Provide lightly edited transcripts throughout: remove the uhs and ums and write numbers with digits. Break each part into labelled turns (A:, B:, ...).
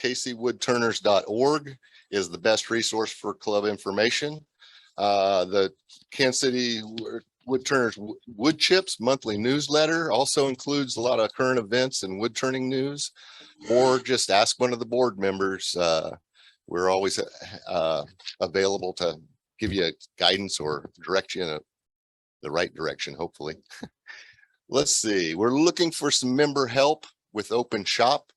A: kcwoodturners.org is the best resource for club information. The Kansas City Woodturners Wood Chips monthly newsletter also includes a lot of current events and wood turning news, or just ask one of the board members. We're always available to give you guidance or direct you in the right direction, hopefully. Let's see, we're looking for some member help with open shop.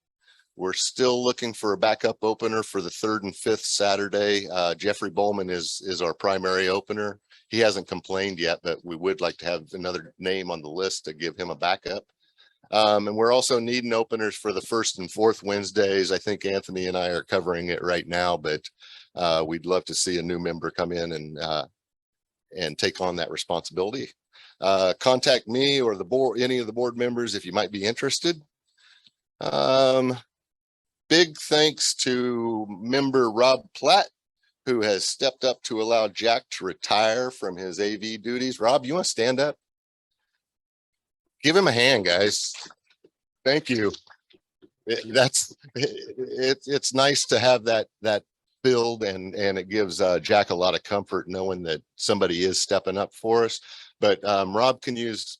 A: We're still looking for a backup opener for the 3rd and 5th Saturday. Jeffrey Bowman is our primary opener. He hasn't complained yet, but we would like to have another name on the list to give him a backup. And we're also needing openers for the 1st and 4th Wednesdays. I think Anthony and I are covering it right now, but we'd love to see a new member come in and take on that responsibility. Contact me or the board, any of the board members, if you might be interested. Big thanks to member Rob Platt, who has stepped up to allow Jack to retire from his AV duties. Rob, you want to stand up? Give him a hand, guys. Thank you. It's nice to have that build, and it gives Jack a lot of comfort knowing that somebody is stepping up for us. But Rob can use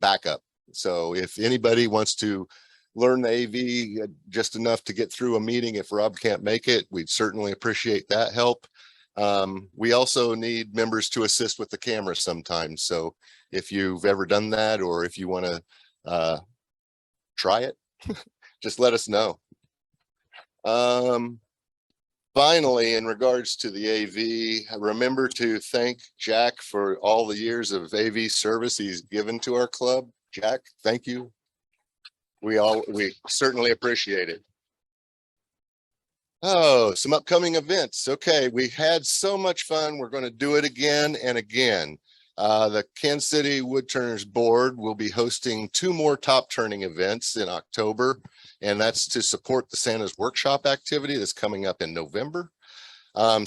A: backup. So if anybody wants to learn the AV just enough to get through a meeting, if Rob can't make it, we'd certainly appreciate that help. We also need members to assist with the camera sometimes. So if you've ever done that, or if you want to try it, just let us know. Finally, in regards to the AV, remember to thank Jack for all the years of AV service he's given to our club. Jack, thank you. We certainly appreciate it. Oh, some upcoming events. Okay, we had so much fun. We're going to do it again and again. The Kansas City Woodturners Board will be hosting 2 more top turning events in October, and that's to support the Santa's Workshop activity that's coming up in November.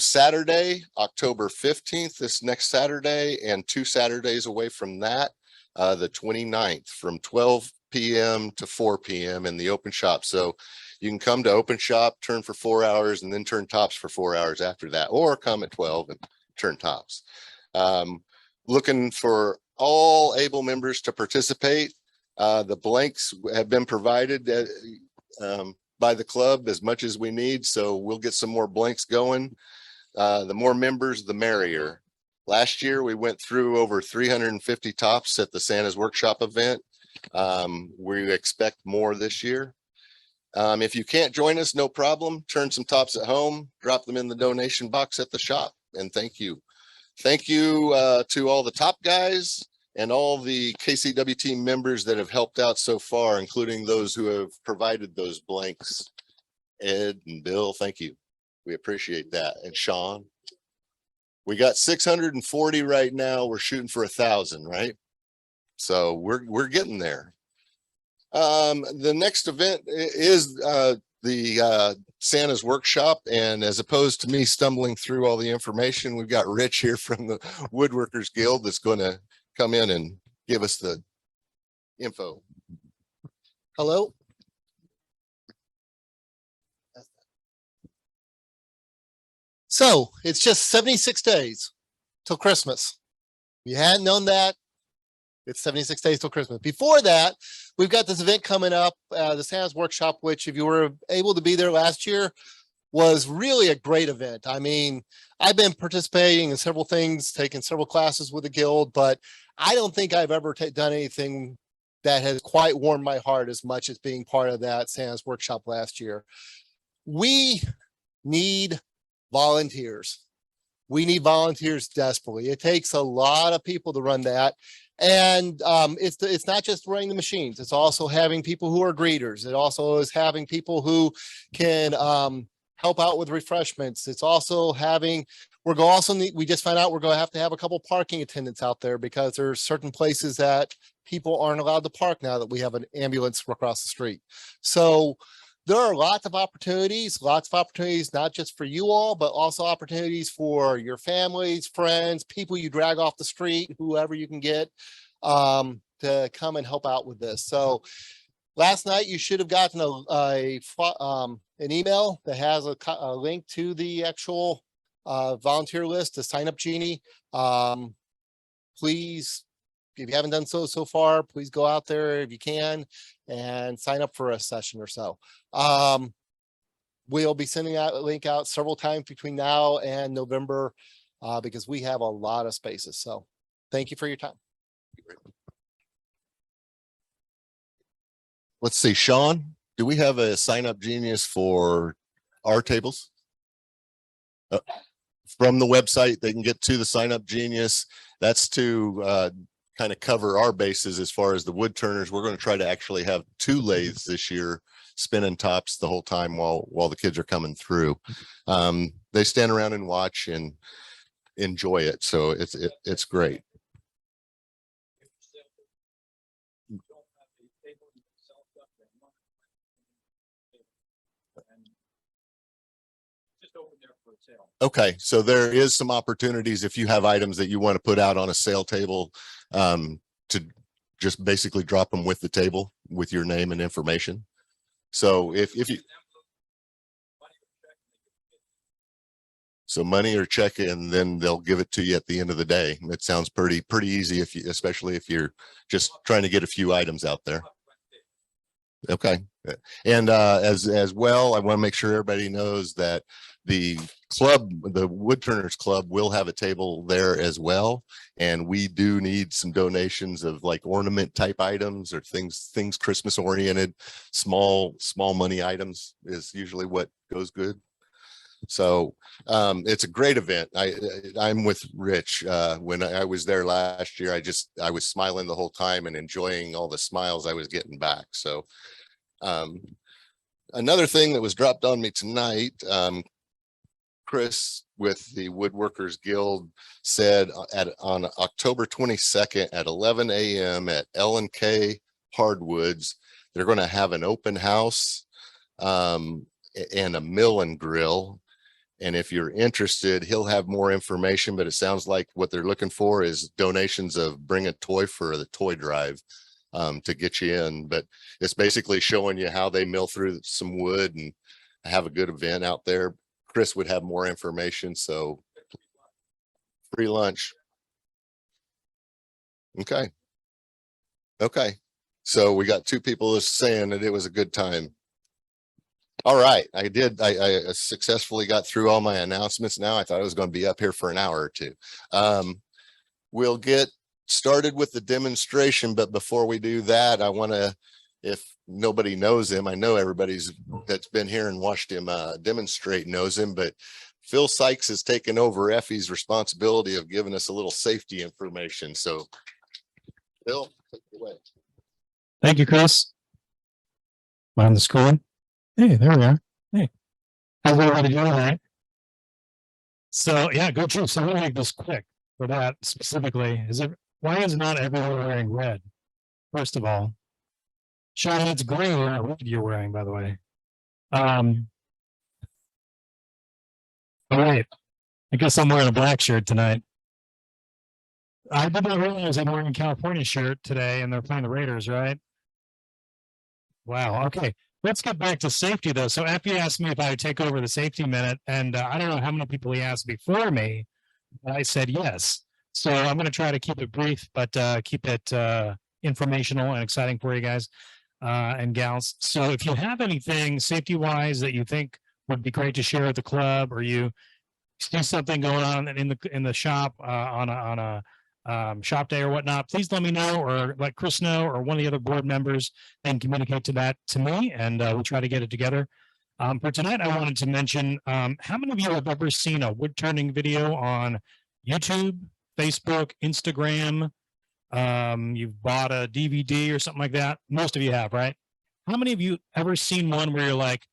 A: Saturday, October 15th, this next Saturday, and 2 Saturdays away from that, the 29th, from 12 p.m. to 4 p.m. in the open shop. So you can come to open shop, turn for 4 hours, and then turn tops for 4 hours after that, or come at 12 and turn tops. Looking for all able members to participate. The blanks have been provided by the club as much as we need, so we'll get some more blanks going. The more members, the merrier. Last year, we went through over 350 tops at the Santa's Workshop event. We expect more this year. If you can't join us, no problem. Turn some tops at home, drop them in the donation box at the shop, and thank you. Thank you to all the top guys and all the KCWT members that have helped out so far, including those who have provided those blanks. Ed and Bill, thank you. We appreciate that. And Sean. We got 640 right now. We're shooting for 1,000, right? So we're getting there. The next event is the Santa's Workshop, and as opposed to me stumbling through all the information, we've got Rich here from the Woodworkers Guild that's going to come in and give us the info.
B: Hello. So it's just 76 days till Christmas. If you hadn't known that, it's 76 days till Christmas. Before that, we've got this event coming up, the Santa's Workshop, which if you were able to be there last year, was really a great event. I mean, I've been participating in several things, taking several classes with the guild, but I don't think I've ever done anything that has quite warmed my heart as much as being part of that Santa's Workshop last year. We need volunteers. We need volunteers desperately. It takes a lot of people to run that. And it's not just running the machines. It's also having people who are greeters. It also is having people who can help out with refreshments. It's also having, we just found out we're going to have a couple parking attendants out there, because there's certain places that people aren't allowed to park now that we have an ambulance across the street. So there are lots of opportunities, not just for you all, but also opportunities for your families, friends, people you drag off the street, whoever you can get to come and help out with this. So Last night, you should have gotten an email that has a link to the actual volunteer list to sign up Genie. Please, if you haven't done so far, please go out there if you can and sign up for a session or so. We'll be sending out a link out several times between now and November because we have a lot of spaces. So thank you for your time.
A: Let's see, Sean, do we have a sign up genius for our tables? From the website, they can get to the sign up genius. That's to kind of cover our bases as far as the wood turners. We're going to try to actually have 2 lathes this year, spinning tops the whole time while the kids are coming through. They stand around and watch and enjoy it. So it's great. Okay, so there is some opportunities if you have items that you want to put out on a sale table to just basically drop them with the table with your name and information. So if you money or check, and then they'll give it to you at the end of the day. It sounds pretty easy especially if you're just trying to get a few items out there. Okay, and as well, I want to make sure everybody knows that the club, the Woodturners Club, will have a table there as well, and we do need some donations of like ornament type items or things Christmas oriented. Small money items is usually what goes good. So it's a great event. I'm with Rich. When I was there last year, I was smiling the whole time and enjoying all the smiles I was getting back. So another thing that was dropped on me tonight, Chris with the Woodworkers Guild said on October 22nd at 11 a.m. at L&K Hardwoods, they're going to have an open house and a mill and grill. And if you're interested, he'll have more information, but it sounds like what they're looking for is donations of bring a toy for the toy drive to get you in. But it's basically showing you how they mill through some wood and have a good event out there. Chris would have more information, so free lunch. Okay. So we got 2 people saying that it was a good time. All right, I successfully got through all my announcements. Now I thought I was going to be up here for an hour or 2. We'll get started with the demonstration, but before we do that, I want to, if nobody knows him, I know everybody's that's been here and watched him demonstrate knows him, but Phil Sykes has taken over Effie's responsibility of giving us a little safety information. So Phil, take it away.
C: Thank you, Chris. Am I on the screen? Hey, there we are. Hey, how's everybody doing tonight? So yeah, go true. So I'm gonna make this quick for that specifically. Why is not everyone wearing red? First of all, Sean, it's green, not red you're wearing, by the way. All right. I guess I'm wearing a black shirt tonight. I did not realize I'm wearing a California shirt today, and they're playing the Raiders, right? Wow. Okay. Let's get back to safety, though. So Effie asked me if I would take over the safety minute, and I don't know how many people he asked before me, but I said yes. So I'm going to try to keep it brief, but keep it informational and exciting for you guys and gals. So if you have anything safety-wise that you think would be great to share at the club, or you see something going on in the shop on a shop day or whatnot, please let me know, or let Chris know, or one of the other board members, and communicate that to me, and we'll try to get it together. For tonight, I wanted to mention, how many of you have ever seen a wood turning video on YouTube, Facebook, Instagram? You've bought a DVD or something like that. Most of you have, right? How many of you ever seen one where you're like,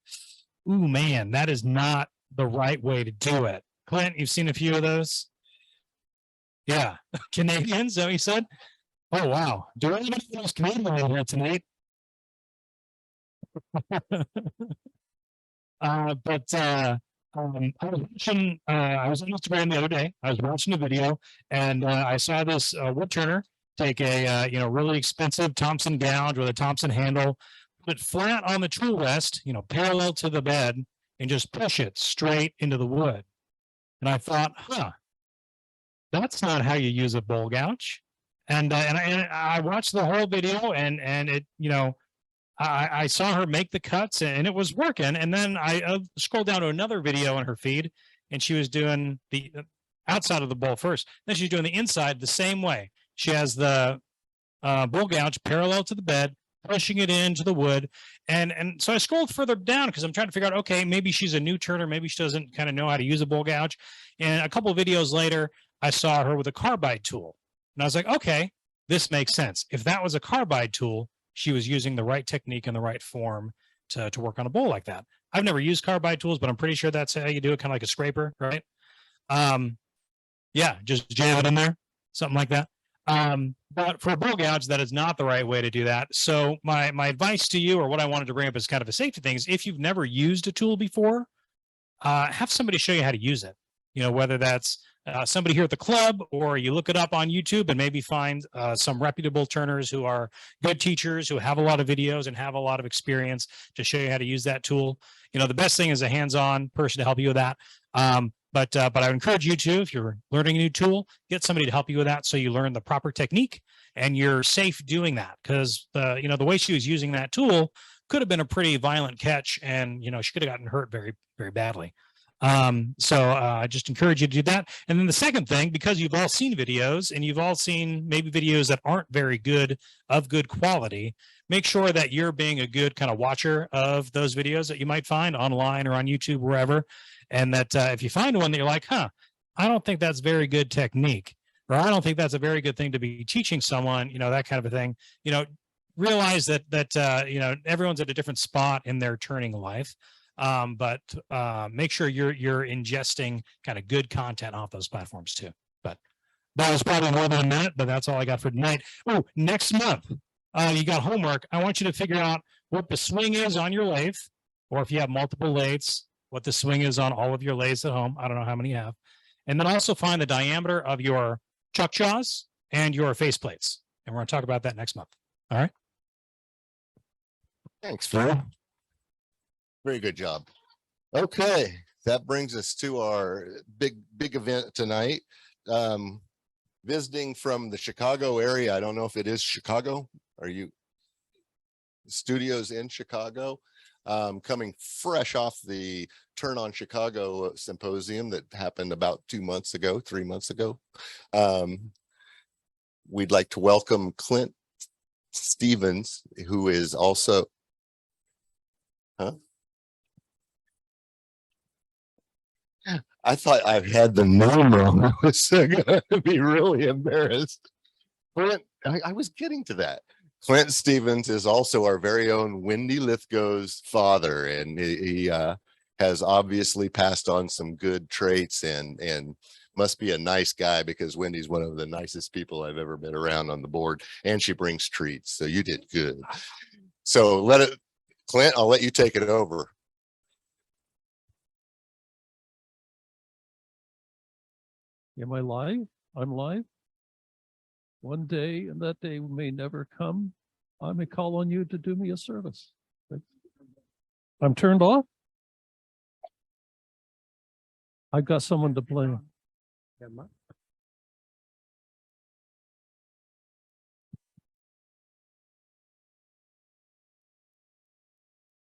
C: ooh, man, that is not the right way to do it? Clint, you've seen a few of those? Yeah, Canadians, is that what you said? Oh, wow. Do anybody else Canadian in here tonight? I was on Instagram the other day. I was watching a video, and I saw this wood turner take a really expensive Thompson gouge with a Thompson handle, put it flat on the tool rest, you know, parallel to the bed, and just push it straight into the wood. And I thought, that's not how you use a bowl gouge. And I watched the whole video, and it, you know, I saw her make the cuts and it was working. And then I scrolled down to another video on her feed, and she was doing the outside of the bowl first. Then she's doing the inside the same way. She has the bowl gouge parallel to the bed, pushing it into the wood. And so I scrolled further down because I'm trying to figure out, okay, maybe she's a new turner. Maybe she doesn't kind of know how to use a bowl gouge. And a couple of videos later, I saw her with a carbide tool. And I was like, okay, this makes sense. If that was a carbide tool, she was using the right technique and the right form to work on a bowl like that. I've never used carbide tools, but I'm pretty sure that's how you do it, kind of like a scraper, right? Yeah, just jam it in there, something like that. But for a bowl gouge, that is not the right way to do that. So my advice to you, or what I wanted to bring up as kind of a safety thing, is if you've never used a tool before, have somebody show you how to use it. You know, whether that's somebody here at the club, or you look it up on YouTube and maybe find some reputable turners who are good teachers, who have a lot of videos and have a lot of experience to show you how to use that tool. You know, the best thing is a hands-on person to help you with that. But I would encourage you to, if you're learning a new tool, get somebody to help you with that, so you learn the proper technique and you're safe doing that. Because you know, the way she was using that tool could have been a pretty violent catch, and you know, she could have gotten hurt very, very badly. So I just encourage you to do that. And then the second thing, because you've all seen videos and you've all seen maybe videos that aren't very good, of good quality, make sure that you're being a good kind of watcher of those videos that you might find online or on YouTube, wherever. And that if you find one that you're like, I don't think that's very good technique, or I don't think that's a very good thing to be teaching someone, you know, that kind of a thing, you know, realize that you know, everyone's at a different spot in their turning life. But make sure you're ingesting kind of good content off those platforms too. But that was probably more than a minute, but that's all I got for tonight. Oh, next month, you got homework. I want you to figure out what the swing is on your lathe, or if you have multiple lathes, what the swing is on all of your lathes at home. I don't know how many you have. And then also find the diameter of your chuck jaws and your face plates. And we're going to talk about that next month. All right.
A: Thanks, Phil. Very good job. Okay, that brings us to our big event tonight. Visiting from the Chicago area. I don't know if it is Chicago. Are you studios in Chicago? Coming fresh off the Turn on Chicago symposium that happened about 3 months ago. We'd like to welcome Clint Stevens, who is also, I thought I had the name wrong. I was going to be really embarrassed. Clint, I was getting to that. Clint Stevens is also our very own Wendy Lithgow's father, and he has obviously passed on some good traits, and must be a nice guy, because Wendy's one of the nicest people I've ever been around on the board, and she brings treats. So you did good. So Clint, I'll let you take it over.
D: Am I live? I'm live. One day, and that day may never come, I may call on you to do me a service. I'm turned off. I've got someone to blame.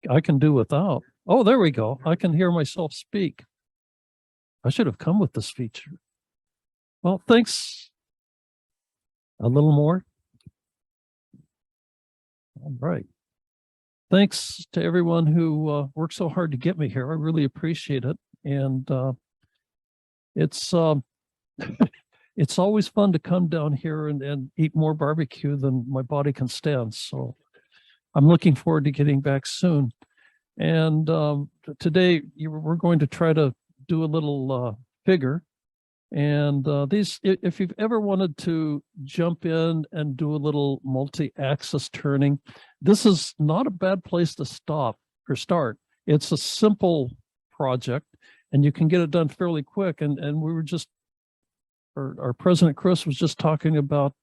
D: I can do without. Oh, there we go. I can hear myself speak. I should have come with this feature. Well, thanks. A little more. All right. Thanks to everyone who worked so hard to get me here. I really appreciate it. And it's it's always fun to come down here and eat more barbecue than my body can stand. So I'm looking forward to getting back soon. And today we're going to try to do a little figure. And if you've ever wanted to jump in and do a little multi-axis turning, this is not a bad place to stop or start. It's a simple project, and you can get it done fairly quick. And we were just, our president Chris was just talking about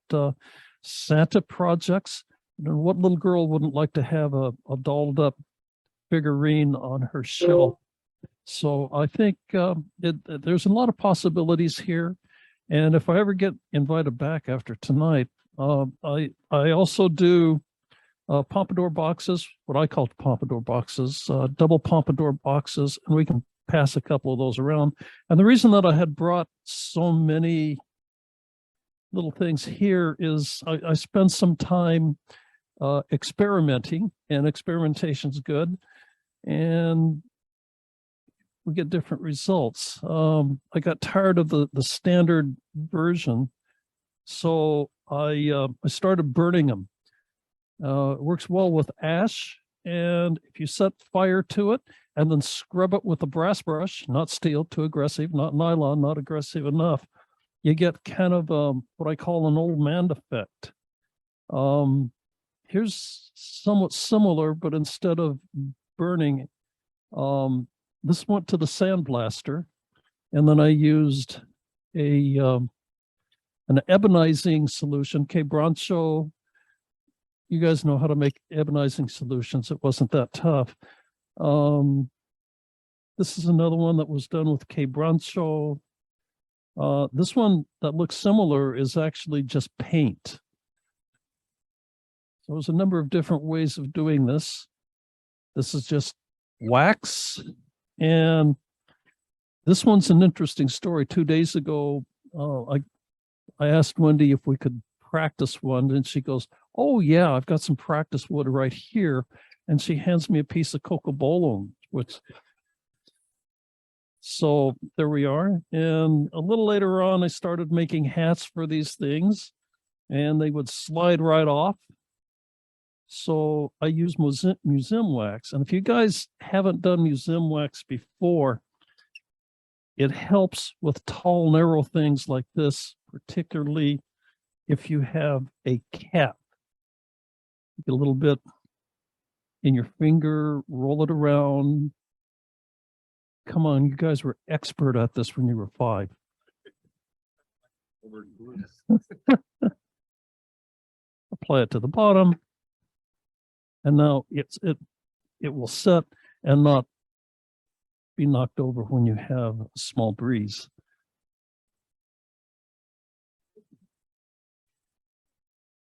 D: Santa projects. And what little girl wouldn't like to have a dolled up figurine on her shelf? So I think there's a lot of possibilities here. And if I ever get invited back after tonight, I also do pompadour boxes, what I call pompadour boxes, double pompadour boxes, and we can pass a couple of those around. And the reason that I had brought so many little things here is I spent some time experimenting, and experimentation's good, and we get different results. I got tired of the standard version, so I started burning them. It works well with ash, and if you set fire to it and then scrub it with a brass brush, not steel, too aggressive, not nylon, not aggressive enough, you get kind of what I call an old man effect. Here's somewhat similar, but instead of burning, this went to the sandblaster, and then I used an ebonizing solution, Quebrancho. You guys know how to make ebonizing solutions. It wasn't that tough. This is another one that was done with Quebrancho. This one that looks similar is actually just paint. So there's a number of different ways of doing this. This is just wax. And this one's an interesting story. 2 days ago, I asked Wendy if we could practice one, and she goes, "Oh yeah, I've got some practice wood right here." And she hands me a piece of cocobolo, so there we are. And a little later on, I started making hats for these things, and they would slide right off. So I use museum wax. And if you guys haven't done museum wax before, it helps with tall, narrow things like this, particularly if you have a cap. Get a little bit in your finger, roll it around. Come on, you guys were expert at this when you were 5. Apply it to the bottom. And now it will set and not be knocked over when you have a small breeze.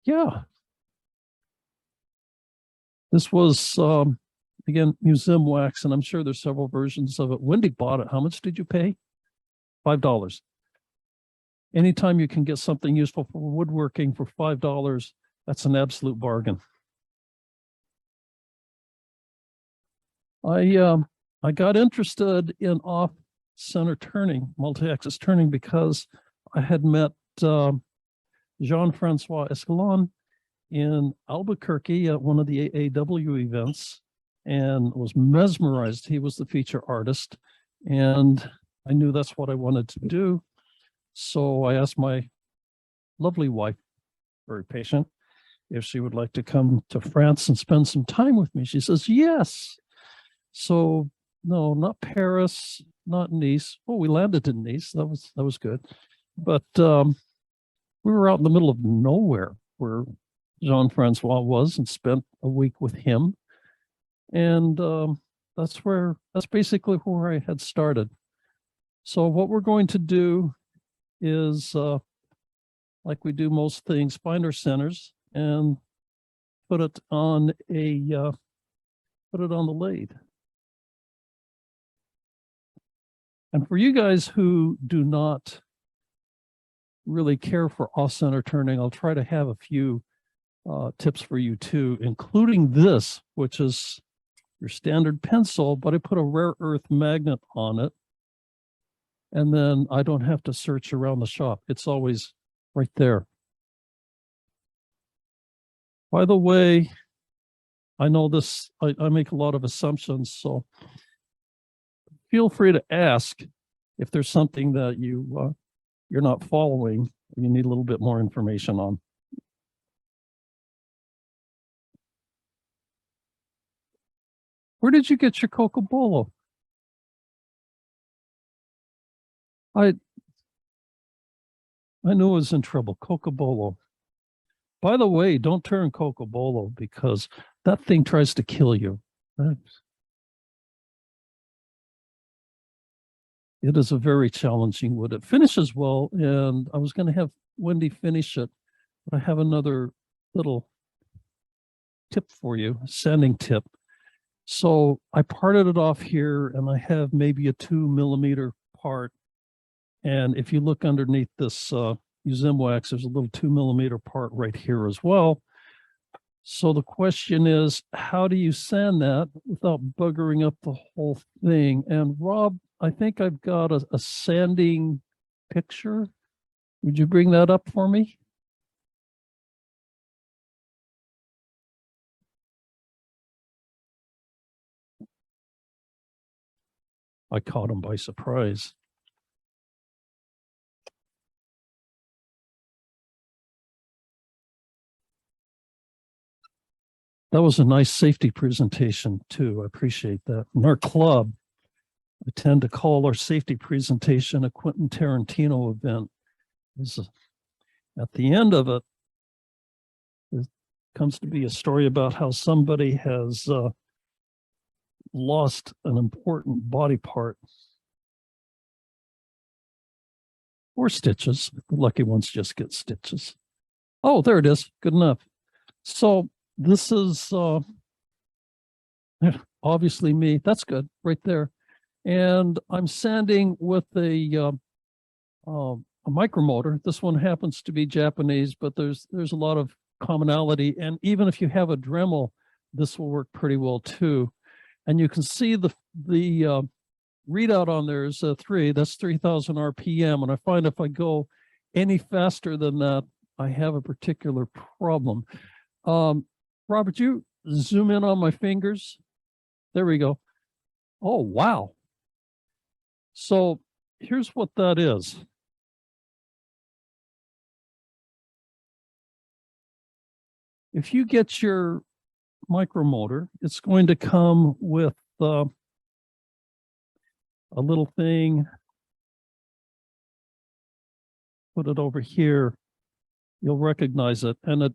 D: Yeah. This was, again, museum wax, and I'm sure there's several versions of it. Wendy bought it. How much did you pay? $5. Anytime you can get something useful for woodworking for $5, that's an absolute bargain. I got interested in off-center turning, multi-axis turning, because I had met Jean-Francois Escalon in Albuquerque at one of the AAW events, and was mesmerized. He was the feature artist, and I knew that's what I wanted to do. So I asked my lovely wife, very patient, if she would like to come to France and spend some time with me. She says, yes. So no, not Paris, not Nice. Oh, we landed in Nice. That was good. But we were out in the middle of nowhere where Jean-Francois was, and spent a week with him. And that's basically where I had started. So what we're going to do is, like we do most things, find our centers and put it on the lathe. And for you guys who do not really care for off-center turning, I'll try to have a few tips for you too, including this, which is your standard pencil, but I put a rare earth magnet on it. And then I don't have to search around the shop. It's always right there. By the way, I know this, I make a lot of assumptions, so feel free to ask if there's something that you're not following, you need a little bit more information on. Where did you get your cocobolo? I knew I was in trouble. Cocobolo. By the way, don't turn Cocobolo because that thing tries to kill you. It is a very challenging wood. It finishes well, and I was going to have Wendy finish it, but I have another little tip for you, sanding tip. So I parted it off here, and I have maybe a 2 mm part. And if you look underneath this Uzim wax, there's a little 2 mm part right here as well. So the question is, how do you sand that without buggering up the whole thing? And Rob, I think I've got a sanding picture. Would you bring that up for me? I caught him by surprise. That was a nice safety presentation too. I appreciate that. In our club, we tend to call our safety presentation a Quentin Tarantino event. At the end of it, it comes to be a story about how somebody has lost an important body part or stitches. The lucky ones just get stitches. Oh, there it is. Good enough. So this is obviously me. That's good right there. And I'm sanding with a micromotor. This one happens to be Japanese, but there's a lot of commonality. And even if you have a Dremel, this will work pretty well too. And you can see the readout on there is 3. That's 3,000 RPM. And I find if I go any faster than that, I have a particular problem. Robert, you zoom in on my fingers. There we go. Oh, wow. So here's what that is. If you get your micromotor, it's going to come with a little thing. Put it over here. You'll recognize it. And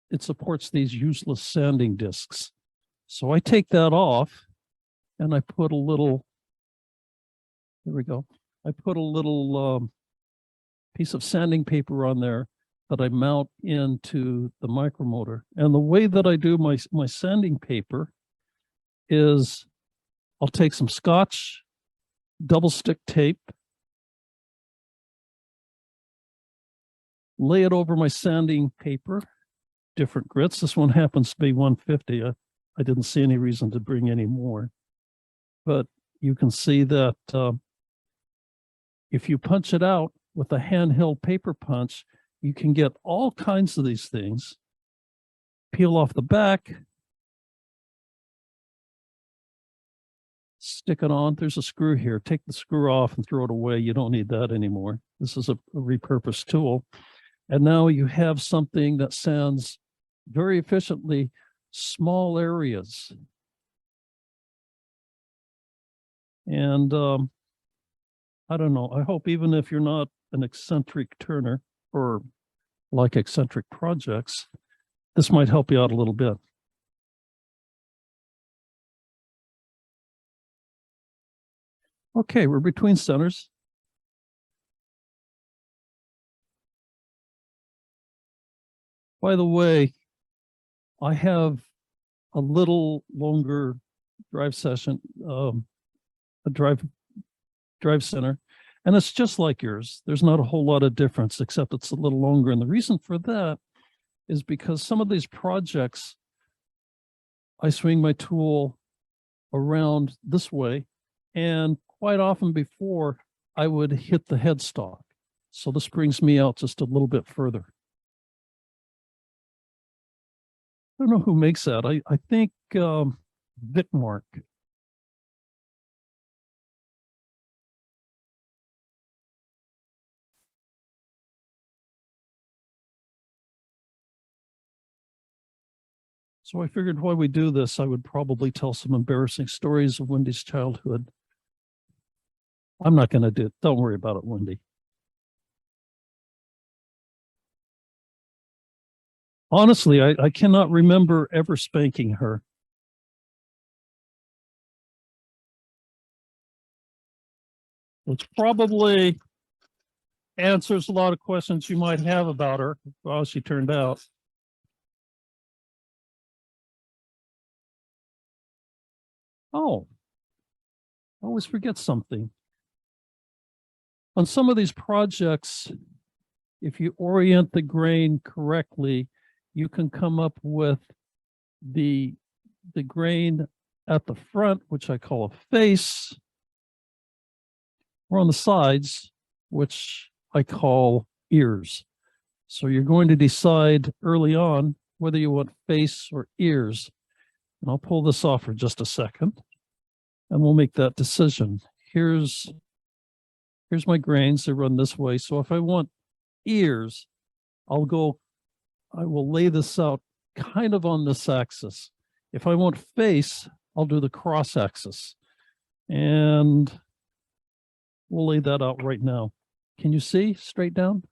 D: it supports these useless sanding discs. So I take that off and I put a little, there we go. I put a little piece of sanding paper on there that I mount into the micromotor. And the way that I do my sanding paper is I'll take some Scotch, double stick tape, lay it over my sanding paper, different grits. This one happens to be 150. I didn't see any reason to bring any more. But you can see that if you punch it out with a handheld paper punch, you can get all kinds of these things. Peel off the back, stick it on. There's a screw here. Take the screw off and throw it away. You don't need that anymore. This is a repurposed tool. And now you have something that sands very efficiently small areas. And I don't know. I hope even if you're not an eccentric turner or like eccentric projects, this might help you out a little bit. Okay, we're between centers. By the way, I have a little longer drive session, a drive center, and it's just like yours. There's not a whole lot of difference, except it's a little longer. And the reason for that is because some of these projects, I swing my tool around this way, and quite often before I would hit the headstock. So this brings me out just a little bit further. I don't know who makes that. I think Vitmark. So I figured while we do this, I would probably tell some embarrassing stories of Wendy's childhood. I'm not going to do it. Don't worry about it, Wendy. Honestly, I cannot remember ever spanking her. Which probably answers a lot of questions you might have about her, how she turned out. Oh, I always forget something. On some of these projects, if you orient the grain correctly, you can come up with the grain at the front, which I call a face, or on the sides, which I call ears. So you're going to decide early on whether you want face or ears. And I'll pull this off for just a second, and we'll make that decision. Here's my grains. They run this way. So if I want ears, I will lay this out kind of on this axis. If I want face, I'll do the cross axis. And we'll lay that out right now. Can you see straight down?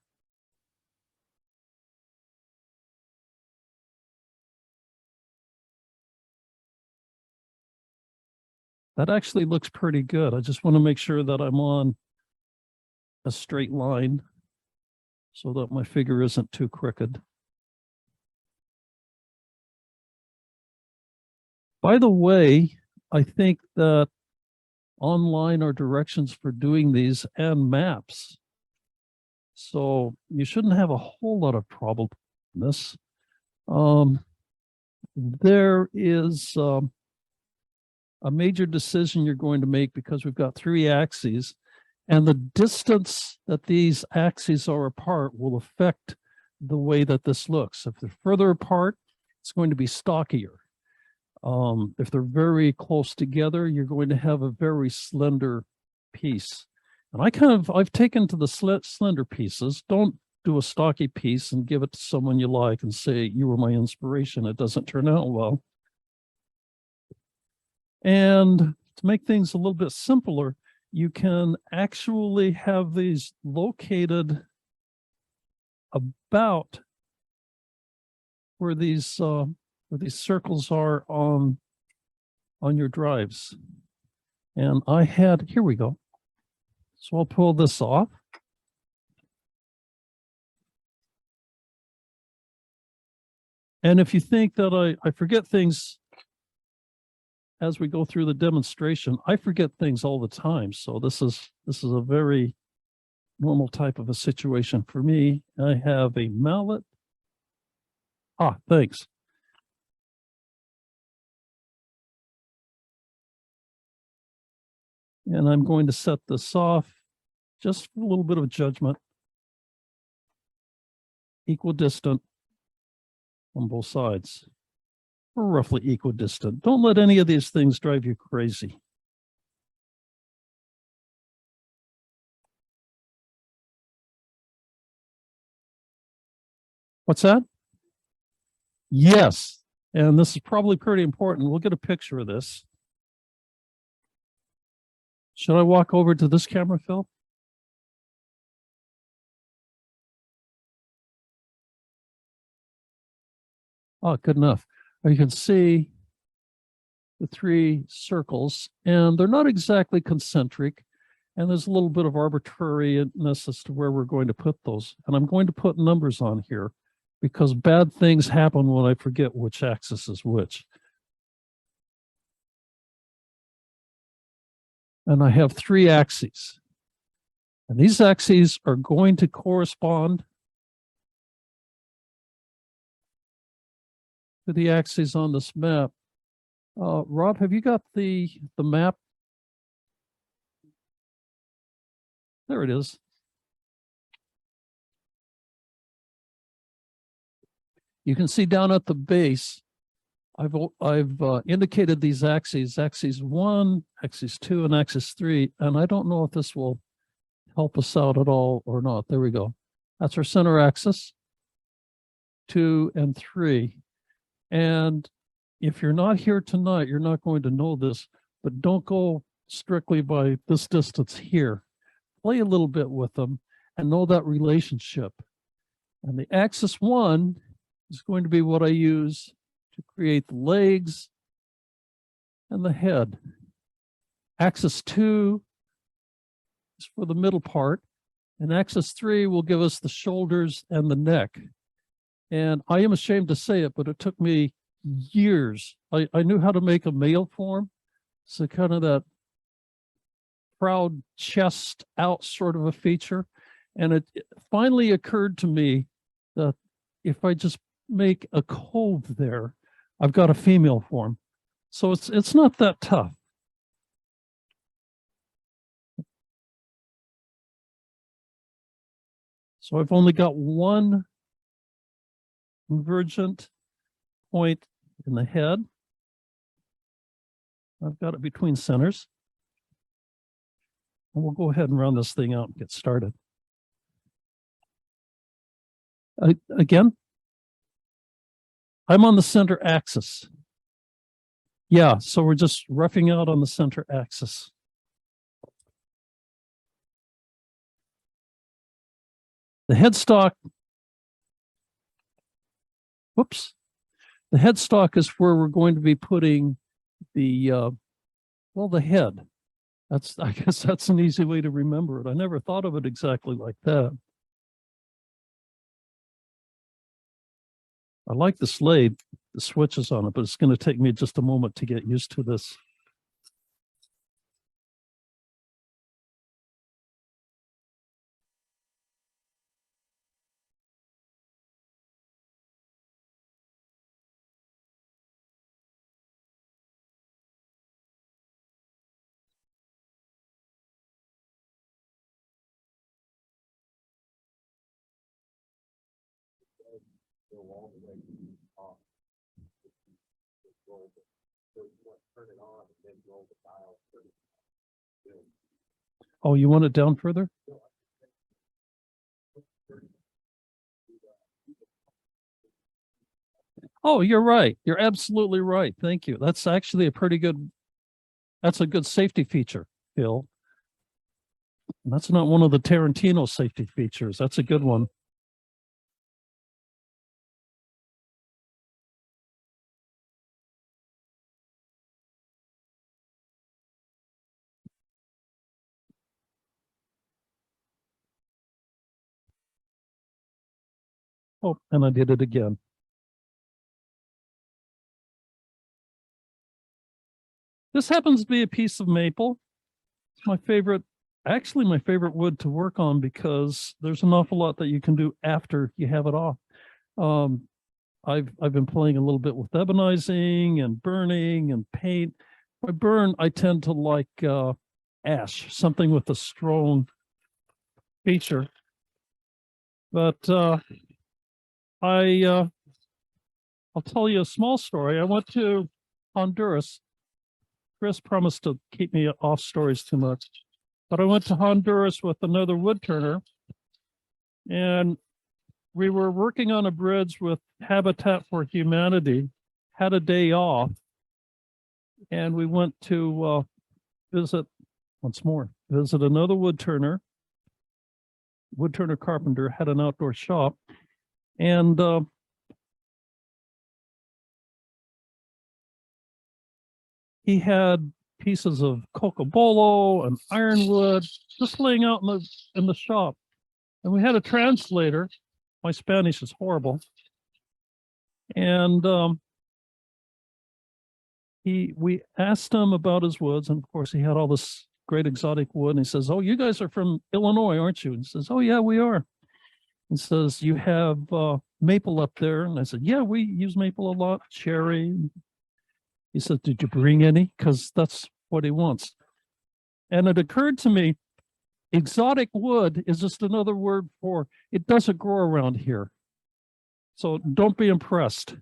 D: That actually looks pretty good. I just want to make sure that I'm on a straight line so that my figure isn't too crooked. By the way, I think that online are directions for doing these and maps. So you shouldn't have a whole lot of problem with this. There is a major decision you're going to make because we've got 3 axes, and the distance that these axes are apart will affect the way that this looks. If they're further apart, it's going to be stockier. If they're very close together, you're going to have a very slender piece. And I've taken to the slender pieces. Don't do a stocky piece and give it to someone you like and say, you were my inspiration. It doesn't turn out well. And to make things a little bit simpler, you can actually have these located about where these circles are on your drives. And here we go. So I'll pull this off. And if you think that I forget things as we go through the demonstration, I forget things all the time. So this is a very normal type of a situation for me. I have a mallet. Ah, thanks. And I'm going to set this off just for a little bit of judgment. Equidistant on both sides. Or roughly equidistant. Don't let any of these things drive you crazy. What's that? Yes. And this is probably pretty important. We'll get a picture of this. Should I walk over to this camera, Phil? Oh, good enough. You can see the 3 circles, and they're not exactly concentric, and there's a little bit of arbitrariness as to where we're going to put those. And I'm going to put numbers on here because bad things happen when I forget which axis is which. And I have 3 axes. And these axes are going to correspond to the axes on this map. Rob, have you got the map? There it is. You can see down at the base, I've indicated these axes, axis 1, axis 2, and axis 3, and I don't know if this will help us out at all or not. There we go. That's our center axis, 2 and 3. And if you're not here tonight, you're not going to know this, but don't go strictly by this distance here. Play a little bit with them and know that relationship. And the axis 1 is going to be what I use to create the legs and the head. Axis 2 is for the middle part, and axis 3 will give us the shoulders and the neck. And I am ashamed to say it, but it took me years. I knew how to make a male form. So kind of that proud chest out sort of a feature. And it finally occurred to me that if I just make a cove there, I've got a female form. So it's not that tough. So I've only got one convergent point in the head. I've got it between centers. And we'll go ahead and run this thing out and get started. Again, I'm on the center axis. Yeah, so we're just roughing out on the center axis. The headstock, whoops. The headstock is where we're going to be putting the, well, the head. I guess that's an easy way to remember it. I never thought of it exactly like that. I like the slate, the switches on it, but it's going to take me just a moment to get used to this. Oh, you want it down further? Oh, you're right. You're absolutely right. Thank you. That's actually a pretty good, that's a good safety feature, Bill. That's not one of the Tarantino safety features. That's a good one. Oh, and I did it again. This happens to be a piece of maple. It's my favorite, actually my favorite wood to work on because there's an awful lot that you can do after you have it off. I've been playing a little bit with ebonizing and burning and paint. By burn, I tend to like ash, something with a strong feature. But I'll tell you a small story. I went to Honduras. Chris promised to keep me off stories too much, but I went to Honduras with another woodturner, and we were working on a bridge with Habitat for Humanity, had a day off, and we went to visit another woodturner. Woodturner carpenter had an outdoor shop, and he had pieces of cocobolo and ironwood just laying out in the shop. And we had a translator. My Spanish is horrible. And we asked him about his woods. And of course, he had all this great exotic wood. And he says, "Oh, you guys are from Illinois, aren't you?" And he says, "Oh, yeah, we are." He says, "You have maple up there?" And I said, "Yeah, we use maple a lot, cherry." He said, "Did you bring any?" Because that's what he wants. And it occurred to me, exotic wood is just another word for it doesn't grow around here. So don't be impressed.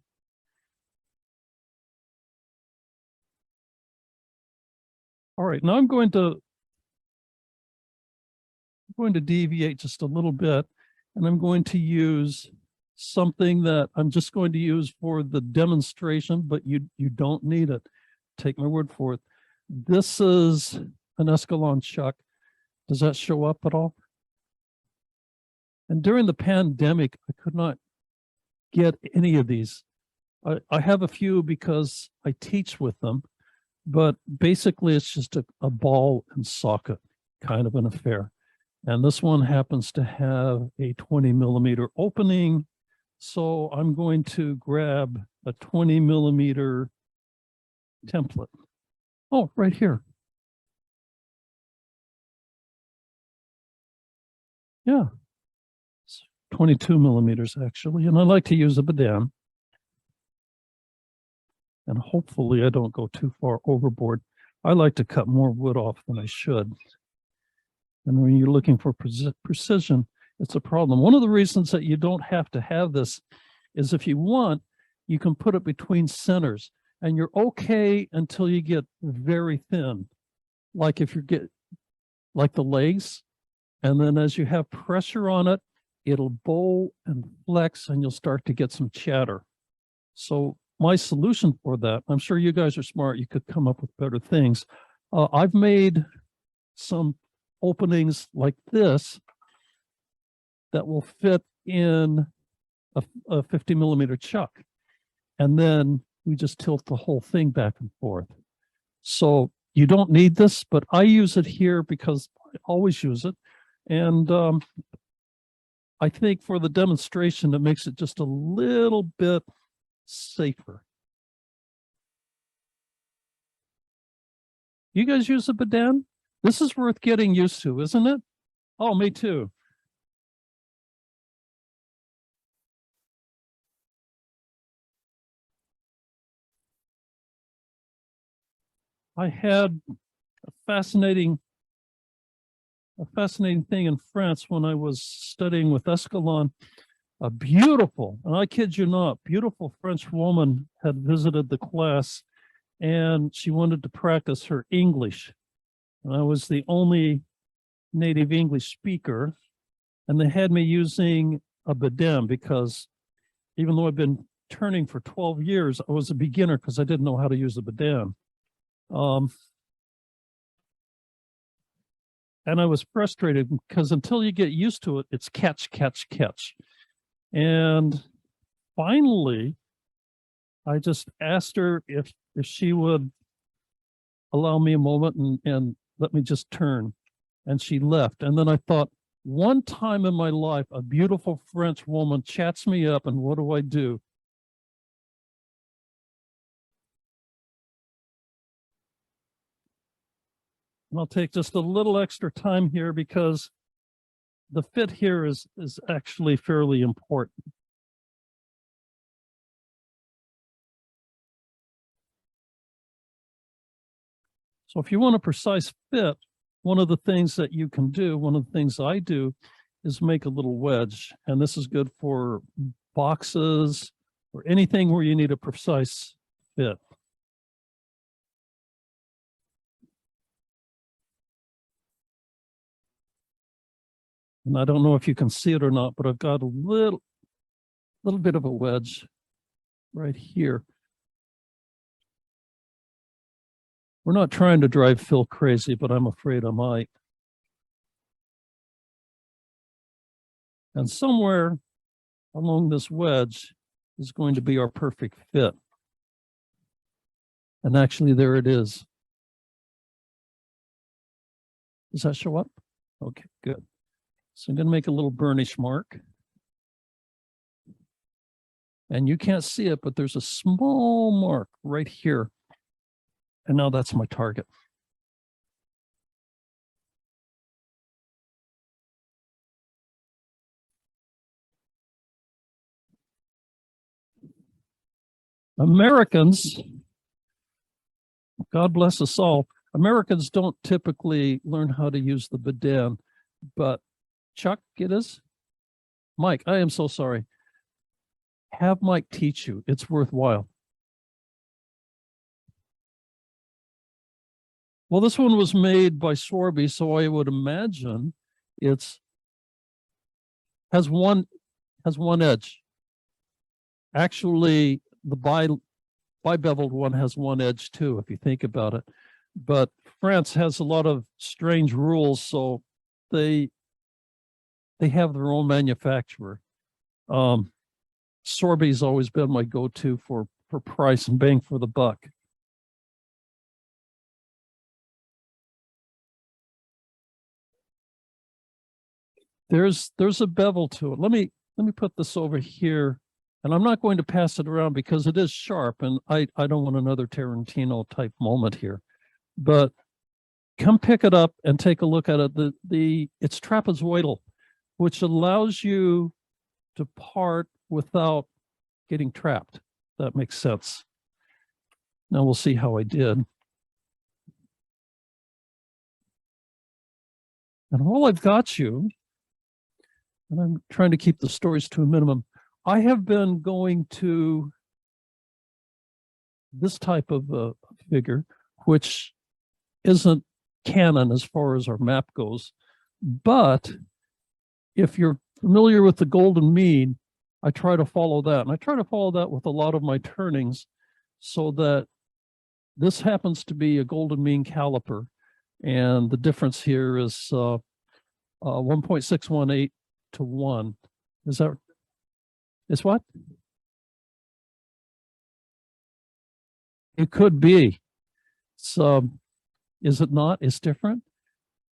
D: All right, now I'm going to deviate just a little bit, and I'm going to use something that I'm just going to use for the demonstration, but you don't need it. Take my word for it. This is an Escalon chuck. Does that show up at all? And during the pandemic, I could not get any of these. I have a few because I teach with them, but basically it's just a ball and socket kind of an affair. And this one happens to have a 20 millimeter opening. So I'm going to grab a 20 millimeter template. Oh, right here. Yeah, it's 22 millimeters actually. And I like to use a Badan. And hopefully I don't go too far overboard. I like to cut more wood off than I should. And when you're looking for precision, it's a problem. One of the reasons that you don't have to have this is if you want, you can put it between centers and you're okay until you get very thin. Like if you get like the legs, and then as you have pressure on it, it'll bow and flex and you'll start to get some chatter. So my solution for that, I'm sure you guys are smart, you could come up with better things. I've made some openings like this that will fit in a 50 millimeter chuck. And then we just tilt the whole thing back and forth. So you don't need this, but I use it here because I always use it. And I think for the demonstration, it makes it just a little bit safer. You guys use a Badan? This is worth getting used to, isn't it? Oh, me too. I had a fascinating thing in France when I was studying with Escalon. A beautiful, and I kid you not, beautiful French woman had visited the class and she wanted to practice her English. And I was the only native English speaker. And they had me using a Badan because even though I've been turning for 12 years, I was a beginner because I didn't know how to use a Badan. And I was frustrated because until you get used to it, it's catch, catch, catch. And finally, I just asked her if she would allow me a moment and let me just turn. And she left. And then I thought, one time in my life, a beautiful French woman chats me up, and what do? And I'll take just a little extra time here because the fit here is actually fairly important. So if you want a precise fit, one of the things that you can do, one of the things I do, is make a little wedge. And this is good for boxes or anything where you need a precise fit. And I don't know if you can see it or not, but I've got a little bit of a wedge right here. We're not trying to drive Phil crazy, but I'm afraid I might. And somewhere along this wedge is going to be our perfect fit. And actually, there it is. Does that show up? Okay, good. So I'm going to make a little burnish mark. And you can't see it, but there's a small mark right here. And now that's my target. Americans, God bless us all, Americans don't typically learn how to use the Badan, but Chuck, it is? Mike, I am so sorry. Have Mike teach you. It's worthwhile. Well, this one was made by Swarby, so I would imagine has one edge. Actually, the bi-beveled one has one edge too, if you think about it. But France has a lot of strange rules, so they have their own manufacturer. Sorby's always been my go-to for price and bang for the buck. There's a bevel to it. Let me put this over here, and I'm not going to pass it around because it is sharp, and I don't want another Tarantino type moment here. But come pick it up and take a look at it. It's trapezoidal, which allows you to part without getting trapped. That makes sense. Now we'll see how I did. And while I've got you, and I'm trying to keep the stories to a minimum, I have been going to this type of figure, which isn't canon as far as our map goes. But if you're familiar with the golden mean, I try to follow that. And I try to follow that with a lot of my turnings, so that this happens to be a golden mean caliper. And the difference here is 1.618 to 1. Is that, is what? It could be. So, is it not? It's different?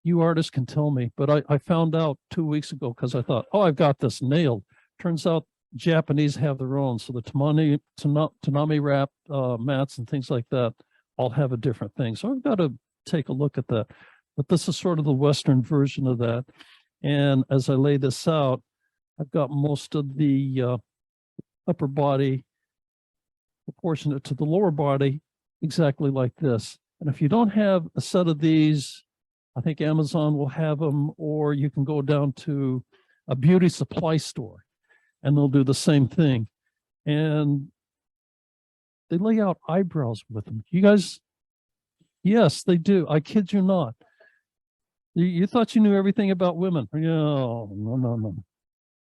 D: You artists can tell me, but I found out 2 weeks ago because I thought, oh, I've got this nailed. Turns out Japanese have their own. So the Tanami wrap mats and things like that all have a different thing. So I've got to take a look at that. But this is sort of the Western version of that. And as I lay this out, I've got most of the upper body proportionate to the lower body, exactly like this. And if you don't have a set of these, I think Amazon will have them, or you can go down to a beauty supply store and they'll do the same thing. And they lay out eyebrows with them. You guys, yes, they do. I kid you not. You thought you knew everything about women. No.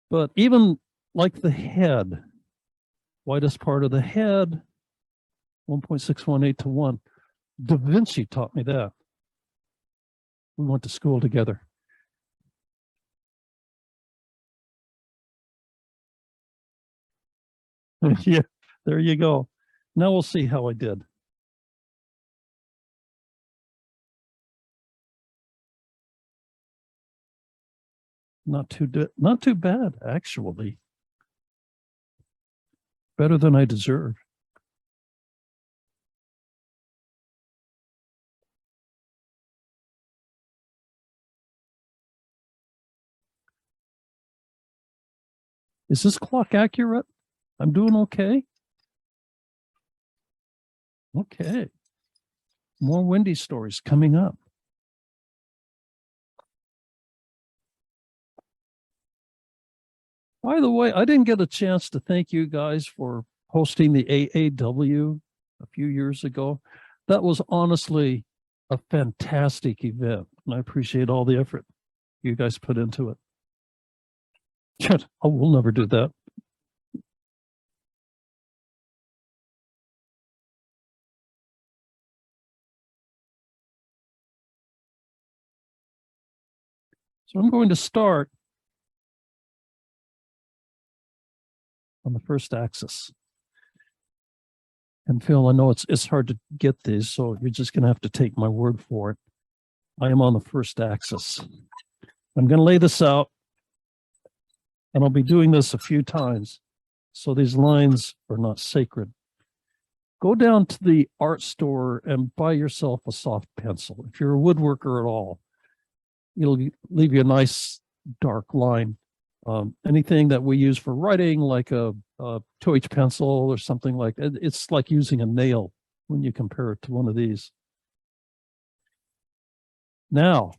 D: But even like the head, widest part of the head, 1.618 to 1. Da Vinci taught me that. We went to school together. Yeah, there you go. Now we'll see how I did. Not too bad, actually. Better than I deserve. Is this clock accurate? I'm doing okay. Okay. More windy stories coming up. By the way, I didn't get a chance to thank you guys for hosting the AAW a few years ago. That was honestly a fantastic event, and I appreciate all the effort you guys put into it. Oh, we'll never do that. So I'm going to start on the first axis. And Phil, I know it's hard to get these, so you're just going to have to take my word for it. I am on the first axis. I'm going to lay this out, and I'll be doing this a few times, so these lines are not sacred. Go down to the art store and buy yourself a soft pencil. If you're a woodworker at all, it'll leave you a nice dark line. Anything that we use for writing, like a 2H pencil or something like that, it's like using a nail when you compare it to one of these. Now,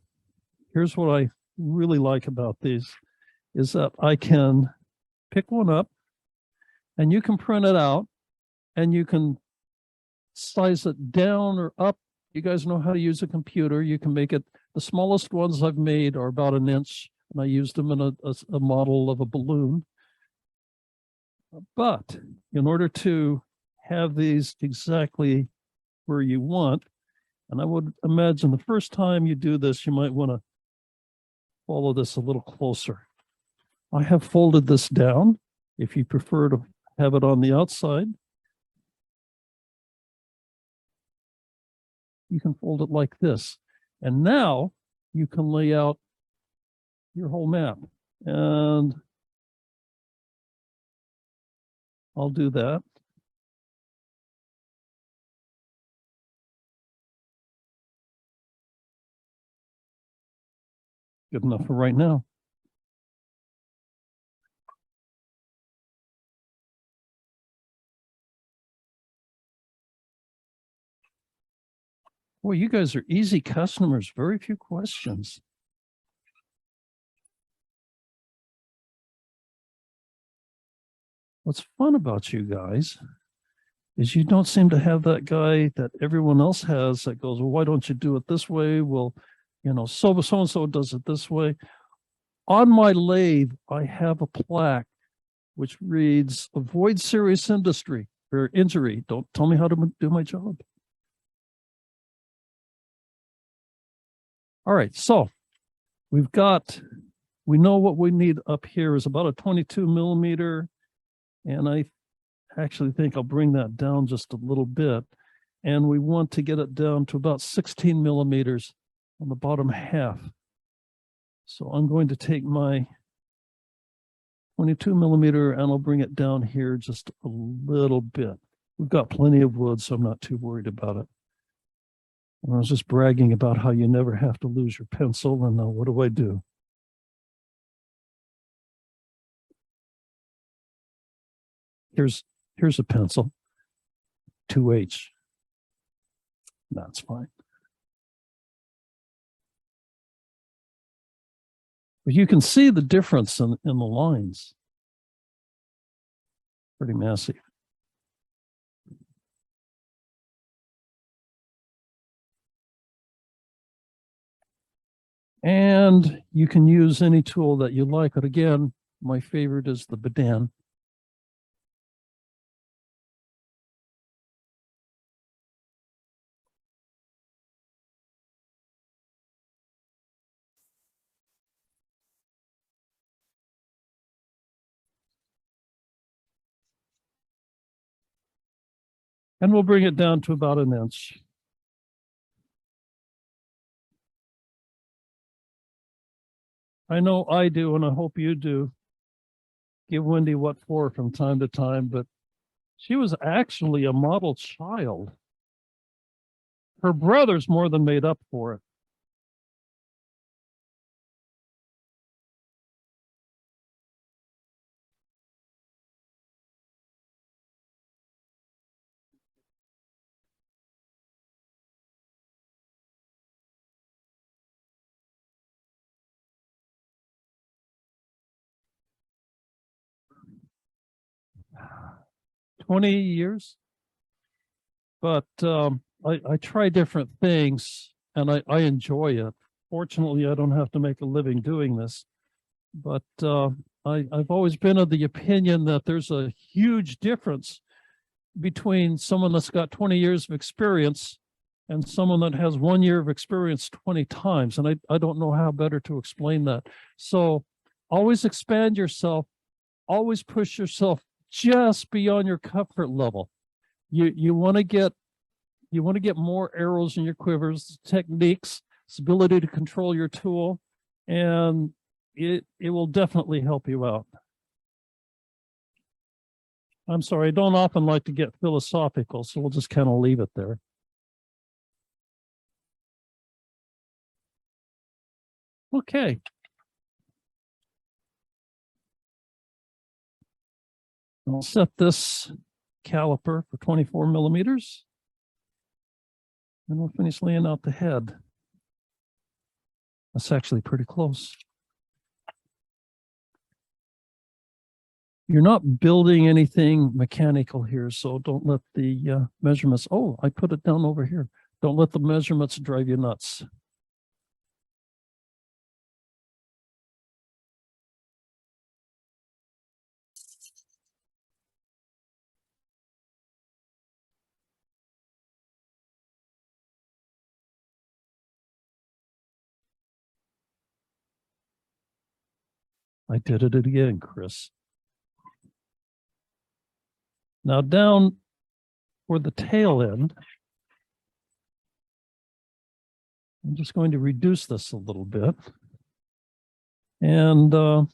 D: here's what I really like about these, is that I can pick one up and you can print it out and you can size it down or up. You guys know how to use a computer. You can make it, the smallest ones I've made are about 1 inch. And I used them in a model of a balloon. But in order to have these exactly where you want, and I would imagine the first time you do this, you might want to follow this a little closer. I have folded this down. If you prefer to have it on the outside. You can fold it like this. And now you can lay out your whole map. And I'll do that. Good enough for right now. Boy, you guys are easy customers. Very few questions. What's fun about you guys is you don't seem to have that guy that everyone else has that goes, well, why don't you do it this way? Well, you know, so-and-so does it this way. On my lathe, I have a plaque which reads, avoid serious industry or injury. Don't tell me how to do my job. All right, so we know what we need up here is about a 22 millimeter. And I actually think I'll bring that down just a little bit. And we want to get it down to about 16 millimeters on the bottom half. So I'm going to take my 22 millimeter and I'll bring it down here just a little bit. We've got plenty of wood, so I'm not too worried about it. I was just bragging about how you never have to lose your pencil, and what do I do? Here's a pencil, 2H. That's fine. But you can see the difference in the lines. Pretty massive. And you can use any tool that you like. But again, my favorite is the Badan. And we'll bring it down to about an inch. I know I do, and I hope you do. Give Wendy what for from time to time, but she was actually a model child. Her brothers more than made up for it. $20 but I try different things and I enjoy it. Fortunately, I don't have to make a living doing this, but I've always been of the opinion that there's a huge difference between someone that's got 20 years of experience and someone that has 1 year of experience 20 times. And I don't know how better to explain that. So always expand yourself, always push yourself just beyond your comfort level. You want to get more arrows in your quivers, techniques, its ability to control your tool, and it will definitely help you out. I'm sorry, I don't often like to get philosophical, so we'll just kind of leave it there. Okay. I'll set this caliper for 24 millimeters. And we'll finish laying out the head. That's actually pretty close. You're not building anything mechanical here, so don't let the measurements, oh, I put it down over here. Don't let the measurements drive you nuts. I did it again, Chris. Now down for the tail end, I'm just going to reduce this a little bit. And I'm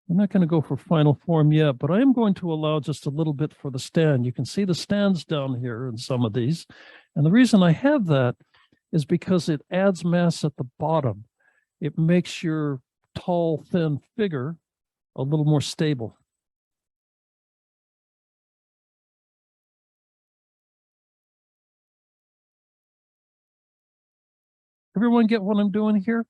D: not going to go for final form yet, but I am going to allow just a little bit for the stand. You can see the stands down here in some of these. And the reason I have that is because it adds mass at the bottom. It makes your tall, thin figure a little more stable. Everyone get what I'm doing here?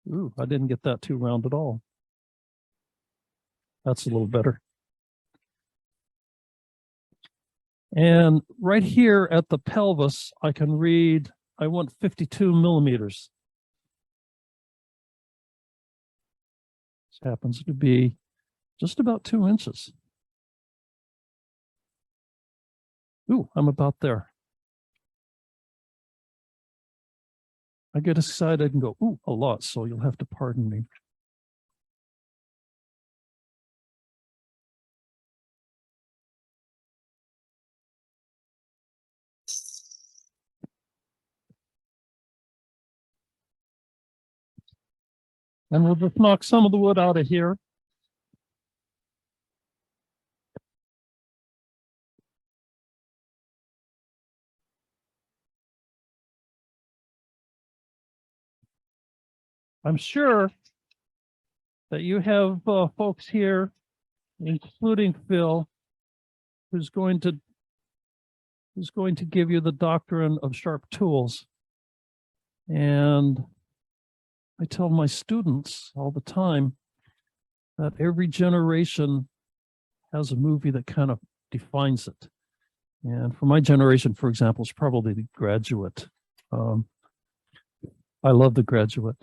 D: Ooh, I didn't get that too round at all. That's a little better. And right here at the pelvis, I can read, I want 52 millimeters. This happens to be just about 2 inches. Ooh, I'm about there. I get excited and go, ooh, a lot, so you'll have to pardon me. And we'll just knock some of the wood out of here. I'm sure that you have folks here, including Phil, who's going to give you the doctrine of sharp tools. And I tell my students all the time that every generation has a movie that kind of defines it. And for my generation, for example, it's probably The Graduate. I love The Graduate.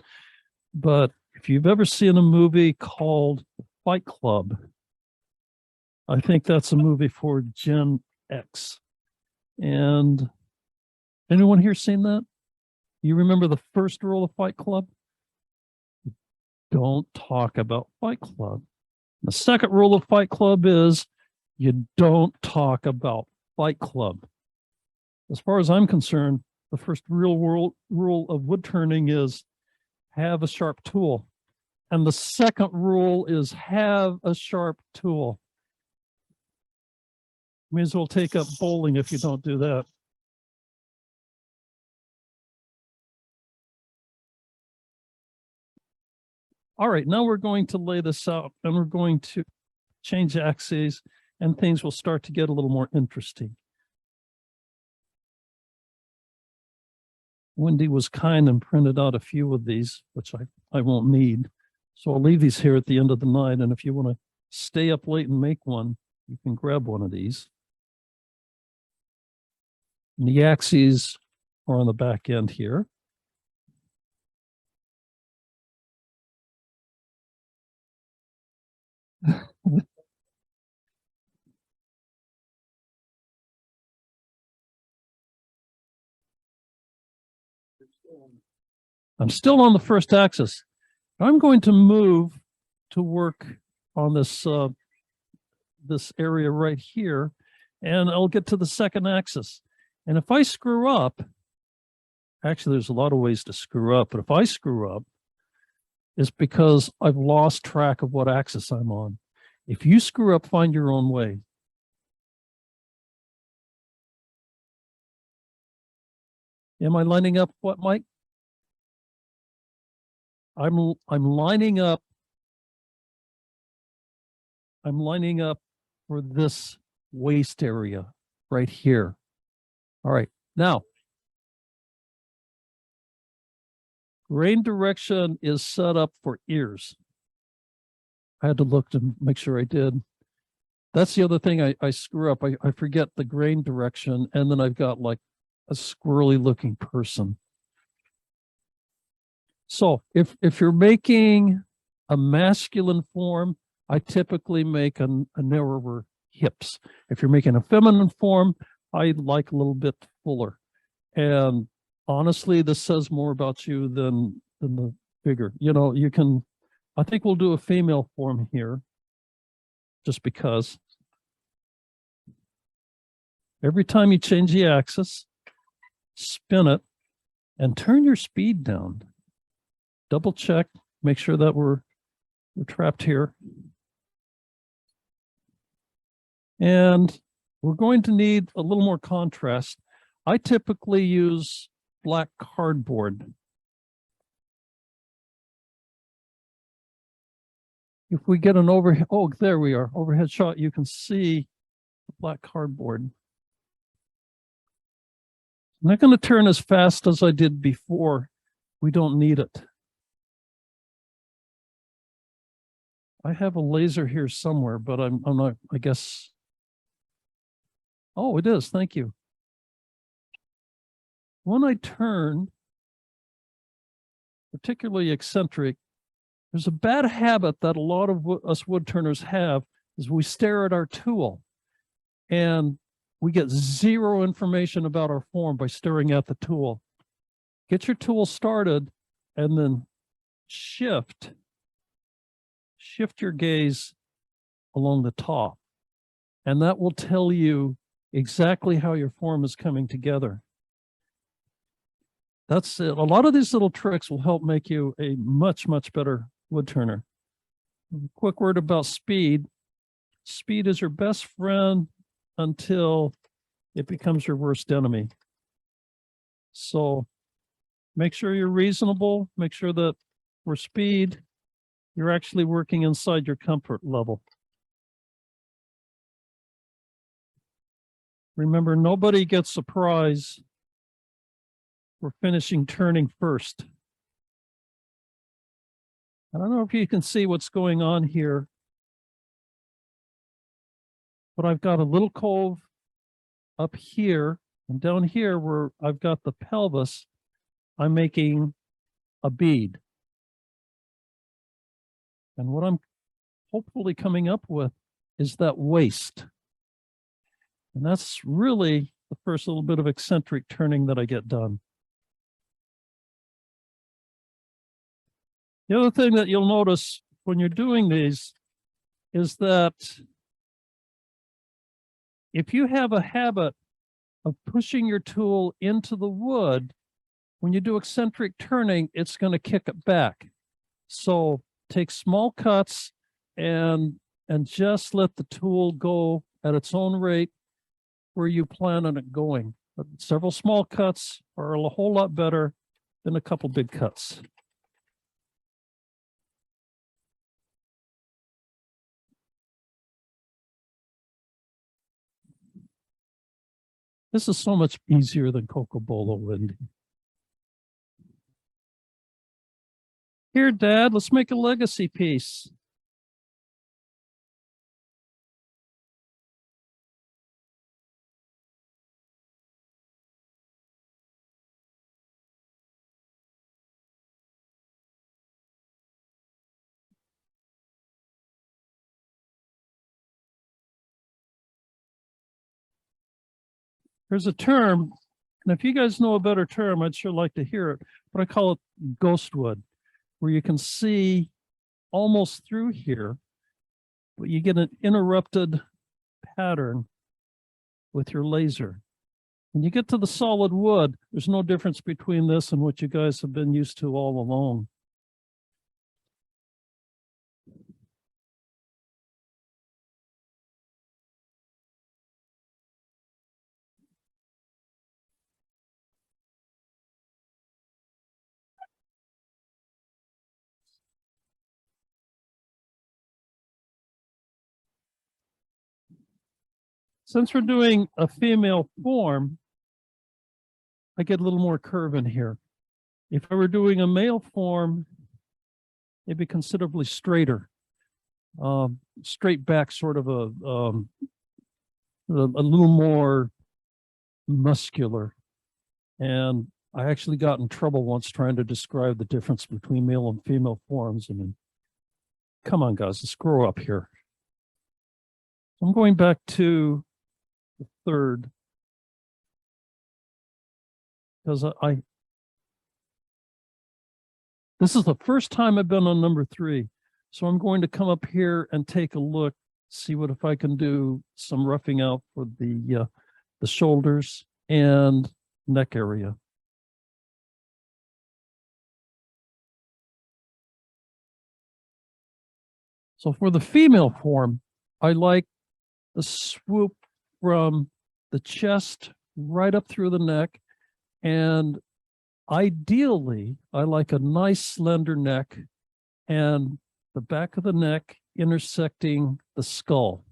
D: But if you've ever seen a movie called Fight Club, I think that's a movie for Gen X. And anyone here seen that? You remember the first rule of Fight Club? Don't talk about Fight Club. The second rule of Fight Club is you don't talk about Fight Club. As far as I'm concerned, the first real world rule of wood turning is have a sharp tool. And the second rule is have a sharp tool. May as well take up bowling if you don't do that. All right, now we're going to lay this out and we're going to change axes and things will start to get a little more interesting. Wendy was kind and printed out a few of these, which I won't need. So I'll leave these here at the end of the night. And if you want to stay up late and make one, you can grab one of these. And the axes are on the back end here. I'm still on the first axis. I'm going to move to work on this this area right here, and I'll get to the second axis. And if I screw up, actually there's a lot of ways to screw up, but if I screw up, it's because I've lost track of what axis I'm on. If you screw up, find your own way. Am I lining up what, Mike? I'm lining up. I'm lining up for this waist area right here. All right, now grain direction is set up for ears. I had to look to make sure I did. That's the other thing I screw up. I forget the grain direction, and then I've got like a squirrely looking person. So if you're making a masculine form, I typically make a narrower hips. If you're making a feminine form, I like a little bit fuller. And honestly, this says more about you than the figure. You know, you can I think we'll do a female form here, just because. Every time you change the axis, spin it and turn your speed down. Double check, make sure that we're trapped here. And we're going to need a little more contrast. I typically use black cardboard. If we get an overhead, oh, there we are, overhead shot, you can see the black cardboard. I'm not going to turn as fast as I did before. We don't need it. I have a laser here somewhere, but I'm not, I guess. Oh, it is. Thank you. When I turn, particularly eccentric, there's a bad habit that a lot of us wood turners have is we stare at our tool and we get zero information about our form by staring at the tool. Get your tool started and then shift your gaze along the top. And that will tell you exactly how your form is coming together. That's it. A lot of these little tricks will help make you a much, much better wood turner. A quick word about speed. Speed is your best friend until it becomes your worst enemy. So make sure you're reasonable. Make sure that for speed, you're actually working inside your comfort level. Remember, nobody gets a prize for finishing turning first. I don't know if you can see what's going on here, but I've got a little cove up here, and down here where I've got the pelvis, I'm making a bead. And what I'm hopefully coming up with is that waist. And that's really the first little bit of eccentric turning that I get done. The other thing that you'll notice when you're doing these is that if you have a habit of pushing your tool into the wood, when you do eccentric turning, it's going to kick it back. So take small cuts and just let the tool go at its own rate where you plan on it going. But several small cuts are a whole lot better than a couple big cuts. This is so much easier than Coca-Cola Wendy. Here, Dad, let's make a legacy piece. There's a term, and if you guys know a better term, I'd sure like to hear it, but I call it Ghostwood, where you can see almost through here, but you get an interrupted pattern with your laser. When you get to the solid wood, there's no difference between this and what you guys have been used to all along. Since we're doing a female form, I get a little more curve in here. If I were doing a male form, it'd be considerably straighter. Straight back, sort of a little more muscular. And I actually got in trouble once trying to describe the difference between male and female forms. I mean, come on, guys, let's grow up here. I'm going back to the third, because this is the first time I've been on number 3. So I'm going to come up here and take a look, see what if I can do some roughing out for the shoulders and neck area. So for the female form, I like the swoop from the chest right up through the neck. And ideally, I like a nice slender neck and the back of the neck intersecting the skull.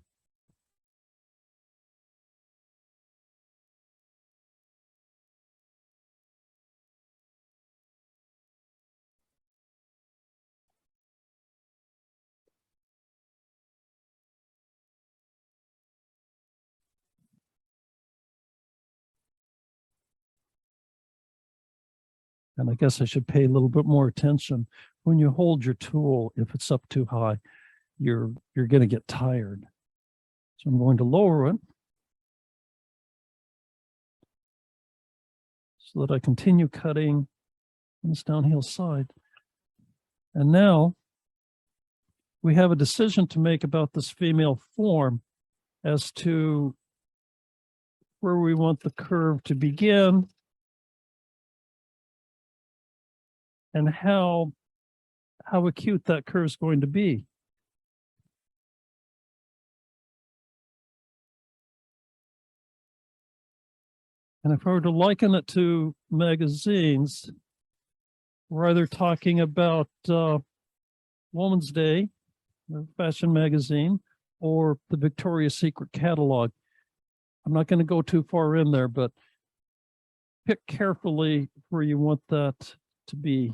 D: And I guess I should pay a little bit more attention when you hold your tool. If it's up too high, you're going to get tired. So I'm going to lower it so that I continue cutting on this downhill side. And now we have a decision to make about this female form as to where we want the curve to begin and how acute that curve is going to be. And if I were to liken it to magazines, we're either talking about Woman's Day, the fashion magazine, or the Victoria's Secret catalog. I'm not going to go too far in there, but pick carefully where you want that to be.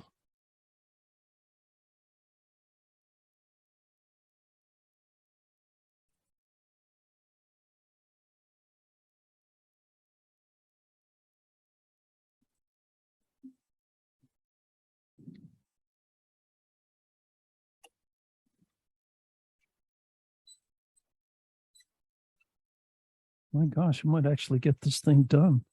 D: My gosh, I might actually get this thing done.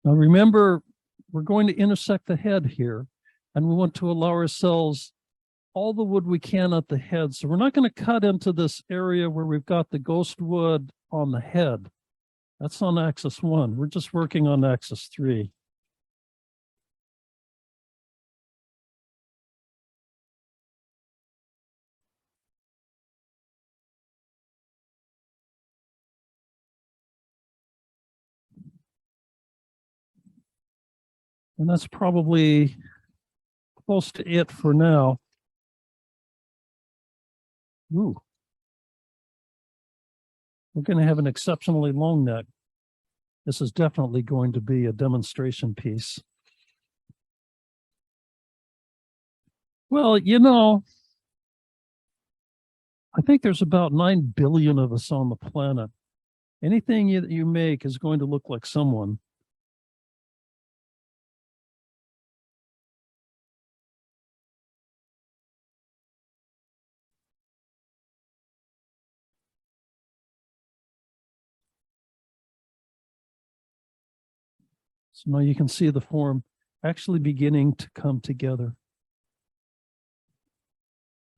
D: Now remember, we're going to intersect the head here, and we want to allow ourselves all the wood we can at the head. So we're not going to cut into this area where we've got the ghost wood on the head. That's on axis 1. We're just working on axis 3. And that's probably close to it for now. Ooh. We're going to have an exceptionally long neck. This is definitely going to be a demonstration piece. Well, you know, I think there's about 9 billion of us on the planet. Anything that you make is going to look like someone. So now you can see the form actually beginning to come together.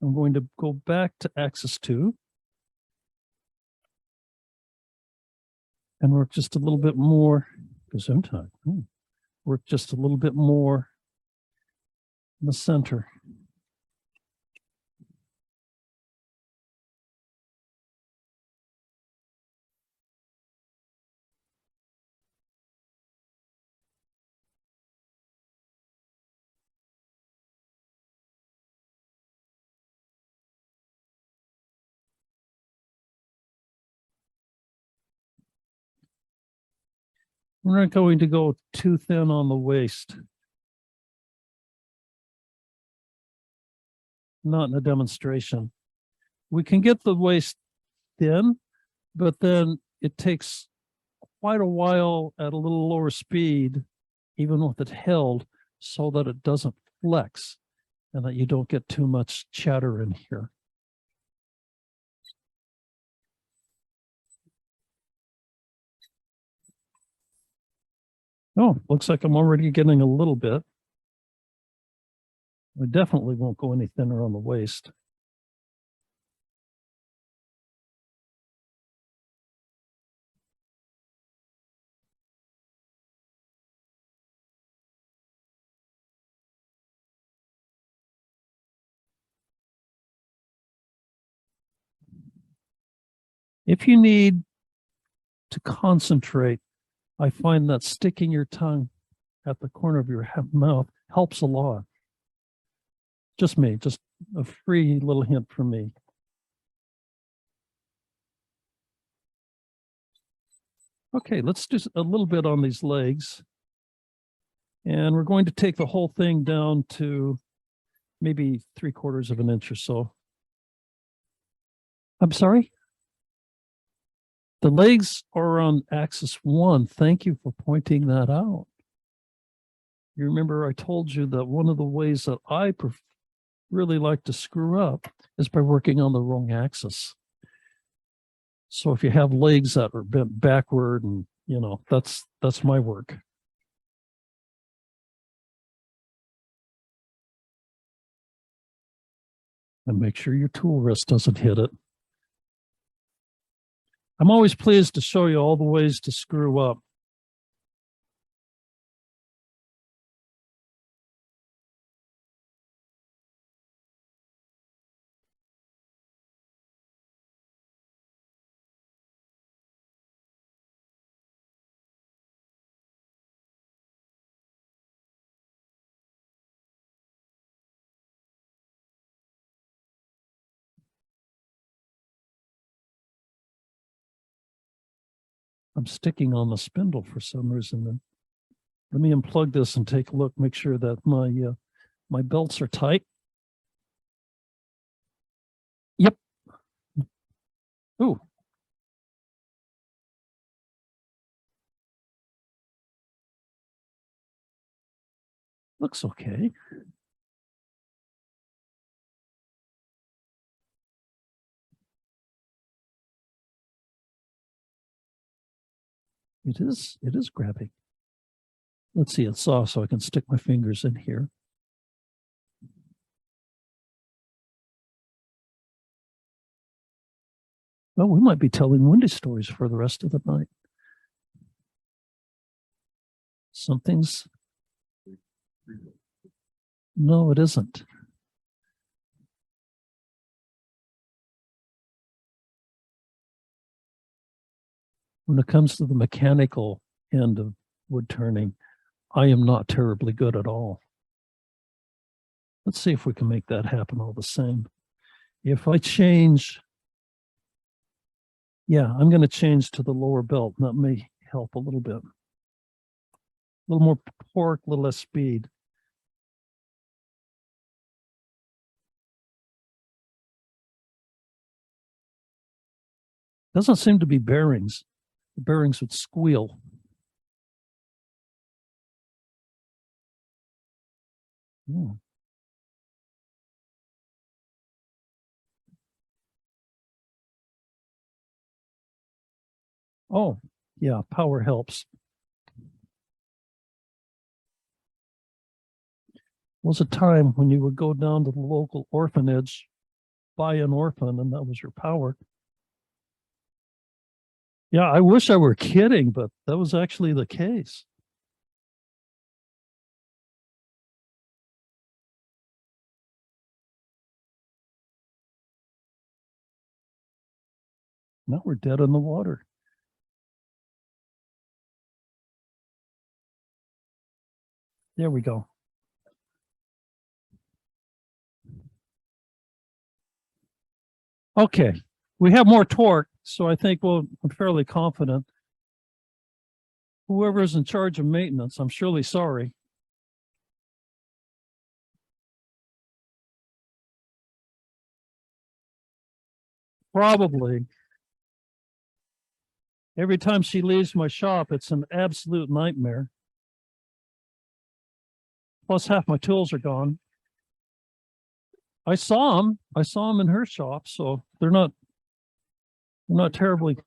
D: I'm going to go back to axis 2 and work just a little bit more, Gesundheit. Work just a little bit more in the center. We're not going to go too thin on the waist. Not in a demonstration. We can get the waist thin, but then it takes quite a while at a little lower speed, even with it held, so that it doesn't flex. and that you don't get too much chatter in here. Oh, looks like I'm already getting a little bit. I definitely won't go any thinner on the waist. If you need to concentrate, I find that sticking your tongue at the corner of your mouth helps a lot. Just me, just a free little hint from me. Okay, let's do a little bit on these legs. And we're going to take the whole thing down to maybe 3/4 of an inch or so. I'm sorry? The legs are on axis 1. Thank you for pointing that out. You remember I told you that one of the ways that I really like to screw up is by working on the wrong axis. So if you have legs that are bent backward, and you know, that's my work. And make sure your tool wrist doesn't hit it. I'm always pleased to show you all the ways to screw up. I'm sticking on the spindle for some reason. Then let me unplug this and take a look, make sure that my belts are tight. Yep. Ooh. Looks okay. It is grabbing. Let's see, it's soft, so I can stick my fingers in here. Well, we might be telling windy stories for the rest of the night. Something's... No, it isn't. When it comes to the mechanical end of wood turning, I am not terribly good at all. Let's see if we can make that happen all the same. If I change, yeah, I'm going to change to the lower belt. That may help a little bit. A little more torque, a little less speed. Doesn't seem to be bearings. The bearings would squeal. Hmm. Oh, yeah, power helps. Was a time when you would go down to the local orphanage, buy an orphan, and that was your power. Yeah, I wish I were kidding, but that was actually the case. Now we're dead in the water. There we go. Okay, we have more torque, so I think I'm fairly confident. Whoever is in charge of maintenance, I'm surely sorry. Probably. Every time she leaves my shop, it's an absolute nightmare. Plus half my tools are gone. I saw them in her shop, so they're not terribly,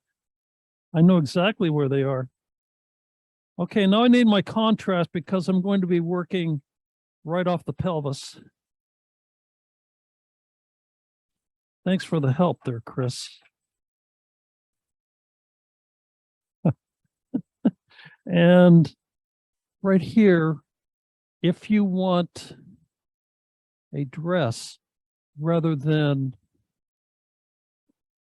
D: I know exactly where they are. Okay, now I need my contrast because I'm going to be working right off the pelvis. Thanks for the help there, Chris. And right here, if you want a dress rather than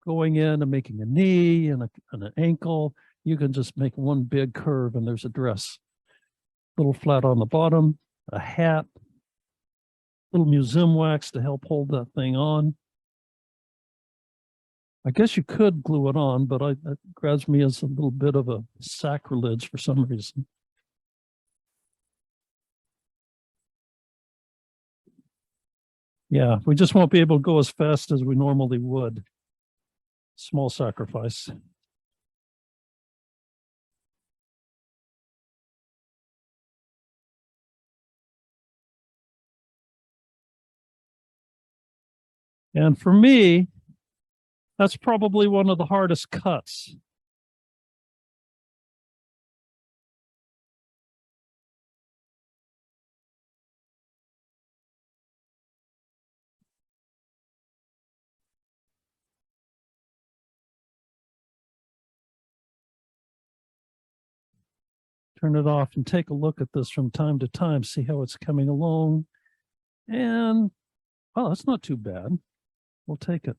D: going in and making a knee and an ankle, you can just make one big curve and there's a dress. Little flat on the bottom, a hat, little museum wax to help hold that thing on. I guess you could glue it on, but that grabs me as a little bit of a sacrilege for some reason. Yeah, we just won't be able to go as fast as we normally would. Small sacrifice. And for me, that's probably one of the hardest cuts. Turn it off and take a look at this from time to time, see how it's coming along. And, oh, that's not too bad. We'll take it.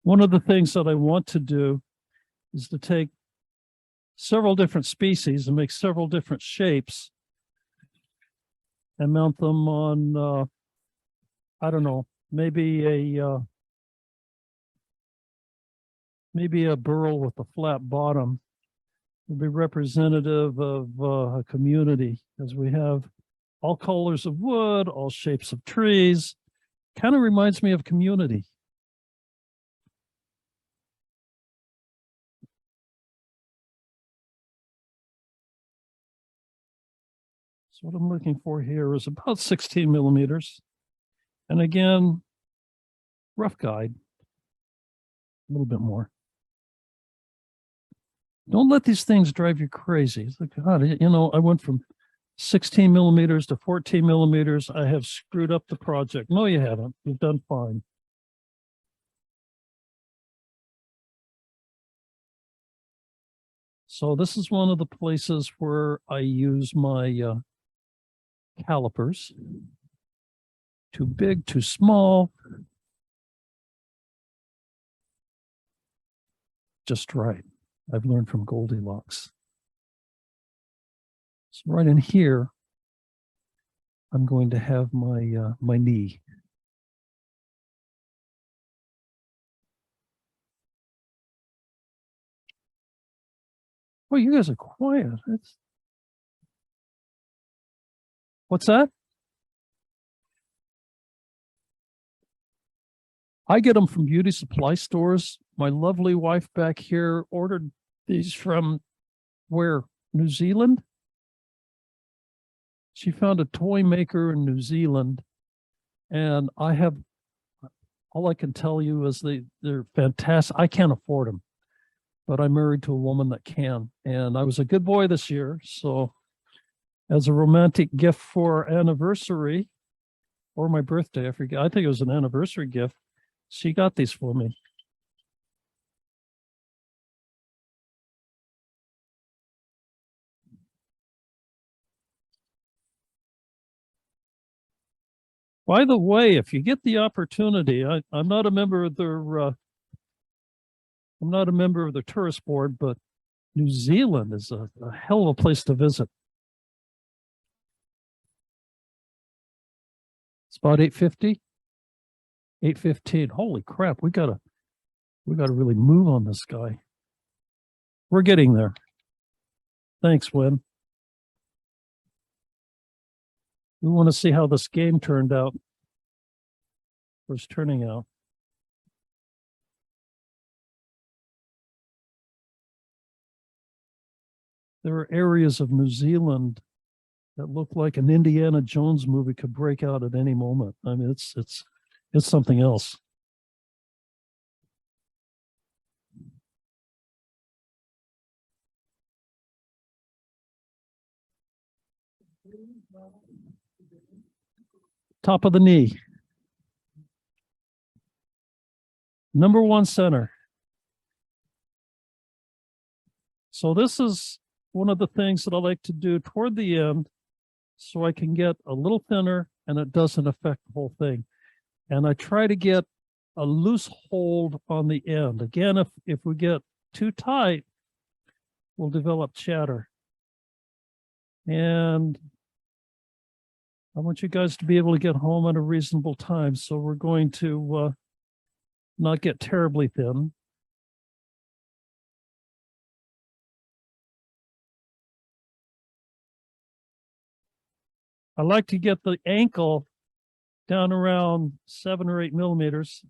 D: One of the things that I want to do is to take several different species and make several different shapes and mount them on, I don't know, maybe a burl with a flat bottom will be representative of a community, as we have all colors of wood, all shapes of trees. Kind of reminds me of community. So what I'm looking for here is about 16 millimeters. And again, rough guide, a little bit more. Don't let these things drive you crazy. It's like, God, you know, I went from 16 millimeters to 14 millimeters. I have screwed up the project. No, you haven't. You've done fine. So this is one of the places where I use my calipers. Too big, too small. Just right. I've learned from Goldilocks. So right in here, I'm going to have my my knee. Oh, you guys are quiet. What's that? I get them from beauty supply stores. My lovely wife back here ordered these from where? New Zealand? She found a toy maker in New Zealand, and all I can tell you is they're fantastic. I can't afford them, but I'm married to a woman that can, and I was a good boy this year. So as a romantic gift for our anniversary or my birthday, I forget, I think it was an anniversary gift, she got these for me. By the way, if you get the opportunity, I'm not a member of their I'm not a member of the tourist board, but New Zealand is a hell of a place to visit. about 8:50. 8:15. Holy crap, we gotta really move on this guy. We're getting there. Thanks, Win. We want to see how this game turned out. Was turning out. There are areas of New Zealand that look like an Indiana Jones movie could break out at any moment. I mean, it's something else. Top of the knee. Number 1 center. So this is one of the things that I like to do toward the end so I can get a little thinner and it doesn't affect the whole thing. And I try to get a loose hold on the end. Again, if we get too tight, we'll develop chatter. And I want you guys to be able to get home at a reasonable time. So we're going to not get terribly thin. I like to get the ankle down around 7 or 8 millimeters.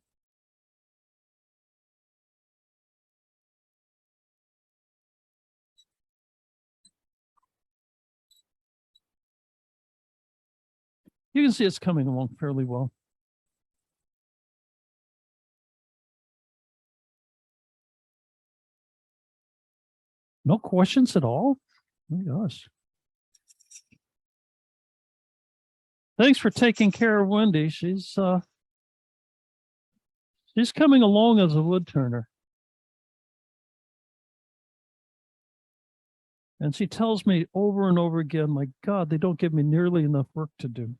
D: You can see it's coming along fairly well. No questions at all? Oh my gosh. Thanks for taking care of Wendy. She's coming along as a wood turner. And she tells me over and over again, my God, they don't give me nearly enough work to do.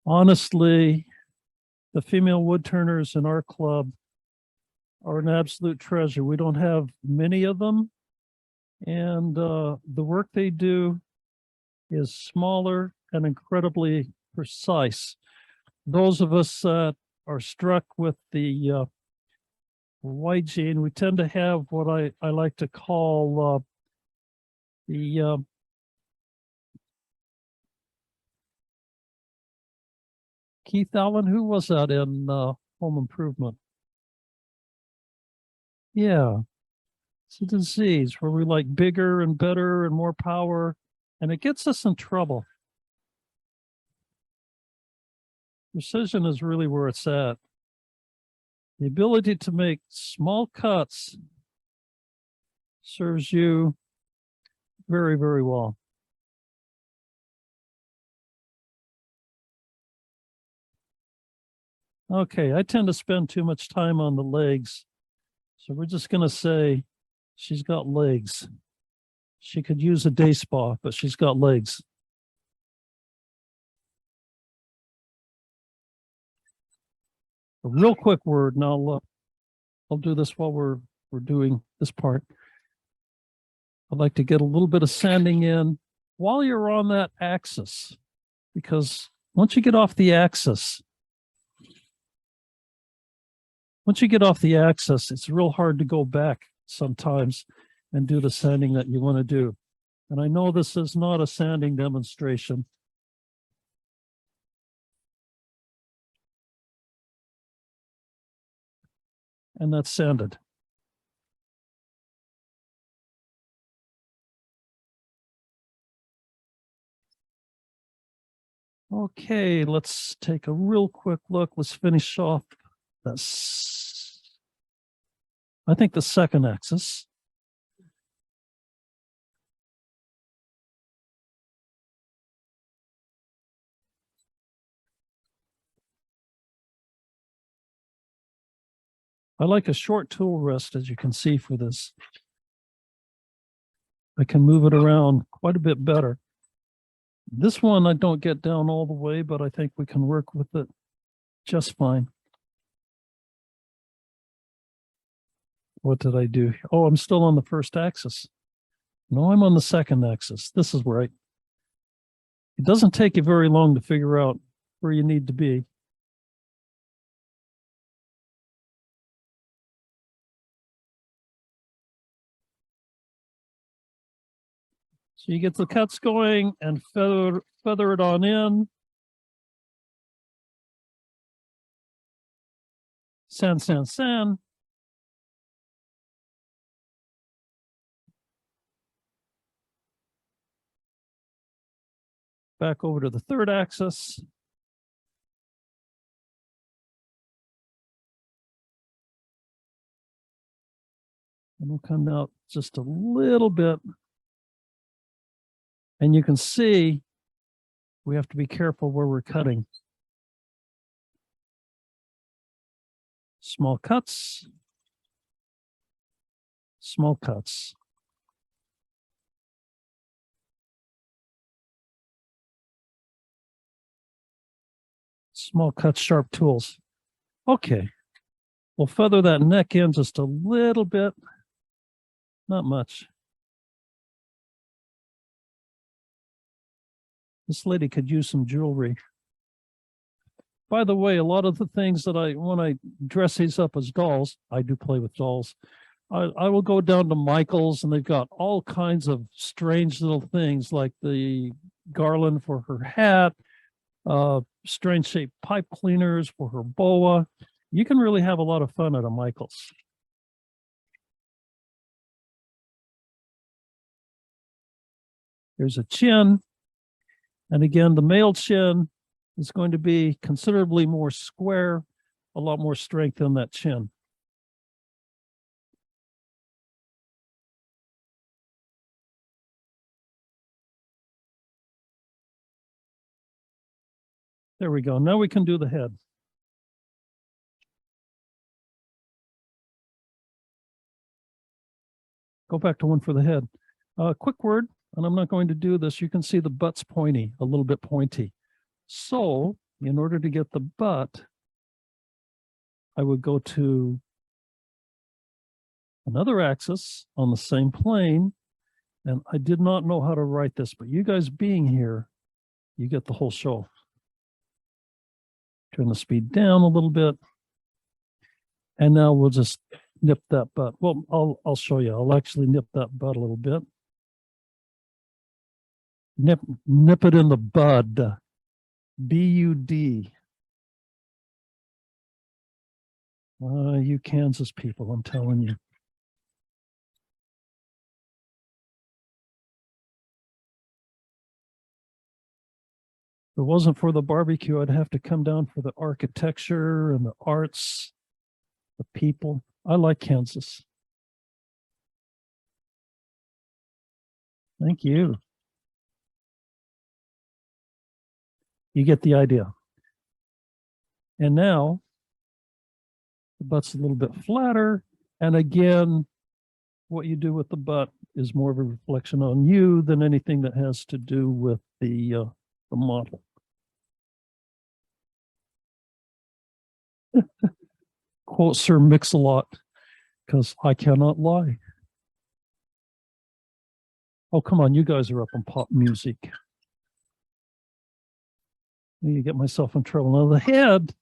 D: Honestly, the female wood turners in our club are an absolute treasure. We don't have many of them. And the work they do is smaller and incredibly precise. Those of us that are struck with the white gene, we tend to have what I like to call the Keith Allen, who was that in Home Improvement? Yeah, it's a disease where we like bigger and better and more power, and it gets us in trouble. Precision is really where it's at. The ability to make small cuts serves you very, very well. Okay, I tend to spend too much time on the legs. So we're just going to say she's got legs. She could use a day spa, but she's got legs. A real quick word, and I'll do this while we're doing this part. I'd like to get a little bit of sanding in while you're on that axis, because once you get off the axis, it's real hard to go back sometimes and do the sanding that you want to do. And I know this is not a sanding demonstration. And that's sanded. Okay, let's take a real quick look. Let's finish off this. I think the second axis. I like a short tool rest, as you can see for this. I can move it around quite a bit better. This one I don't get down all the way, but I think we can work with it just fine. What did I do? Oh, I'm still on the first axis. No, I'm on the second axis. This is right. It doesn't take you very long to figure out where you need to be. So you get the cuts going and feather it on in. Sand, sand, sand. Back over to the third axis. And we'll come out just a little bit. And you can see we have to be careful where we're cutting. Small cuts. Small cuts. Small cuts, sharp tools. Okay. We'll feather that neck in just a little bit. Not much. This lady could use some jewelry. By the way, a lot of the things that when I dress these up as dolls, I do play with dolls. I will go down to Michael's and they've got all kinds of strange little things like the garland for her hat, strange shaped pipe cleaners for her boa. You can really have a lot of fun at a Michael's. Here's a chin. And again, the male chin is going to be considerably more square, a lot more strength on that chin. There we go. Now we can do the head. Go back to one for the head. Quick word, and I'm not going to do this. You can see the butt's pointy, a little bit pointy. So in order to get the butt, I would go to another axis on the same plane. And I did not know how to write this, but you guys being here, you get the whole show. Turn the speed down a little bit. And now we'll just nip that butt. Well, I'll show you. I'll actually nip that butt a little bit. Nip it in the bud. B-U-D. You Kansas people, I'm telling you. If it wasn't for the barbecue, I'd have to come down for the architecture and the arts, the people. I like Kansas. Thank you. You get the idea. And now the butt's a little bit flatter. And again, what you do with the butt is more of a reflection on you than anything that has to do with the model. Quote Sir Mix-a-Lot, because I cannot lie. Oh, come on, you guys are up on pop music. You get myself in trouble. Now the head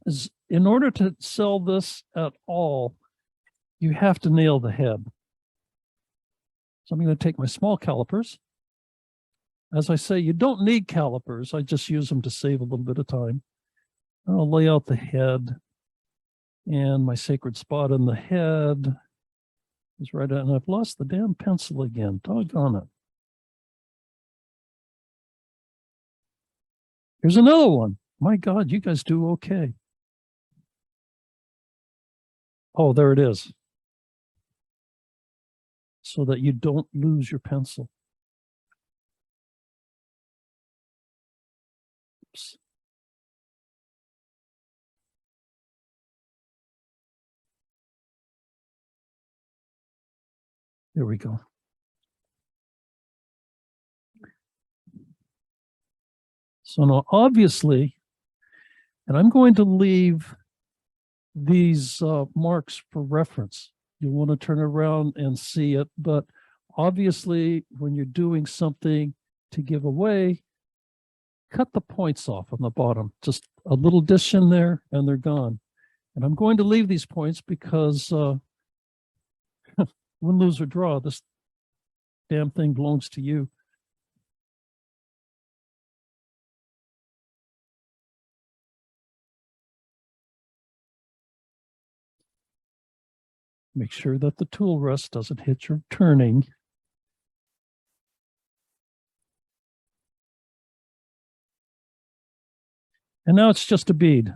D: is, in order to sell this at all, you have to nail the head. So I'm going to take my small calipers. As I say, you don't need calipers. I just use them to save a little bit of time. I'll lay out the head, and my sacred spot in the head is right out, and I've lost the damn pencil again. Doggone it. Here's another one. My God, you guys do okay. Oh, there it is. So that you don't lose your pencil. Oops. There we go. So now obviously, and I'm going to leave these marks for reference. you want to turn around and see it. But obviously, when you're doing something to give away, cut the points off on the bottom, just a little dish in there and they're gone. And I'm going to leave these points because win, lose, or draw, this damn thing belongs to you. Make sure that the tool rest doesn't hit your turning. And now it's just a bead.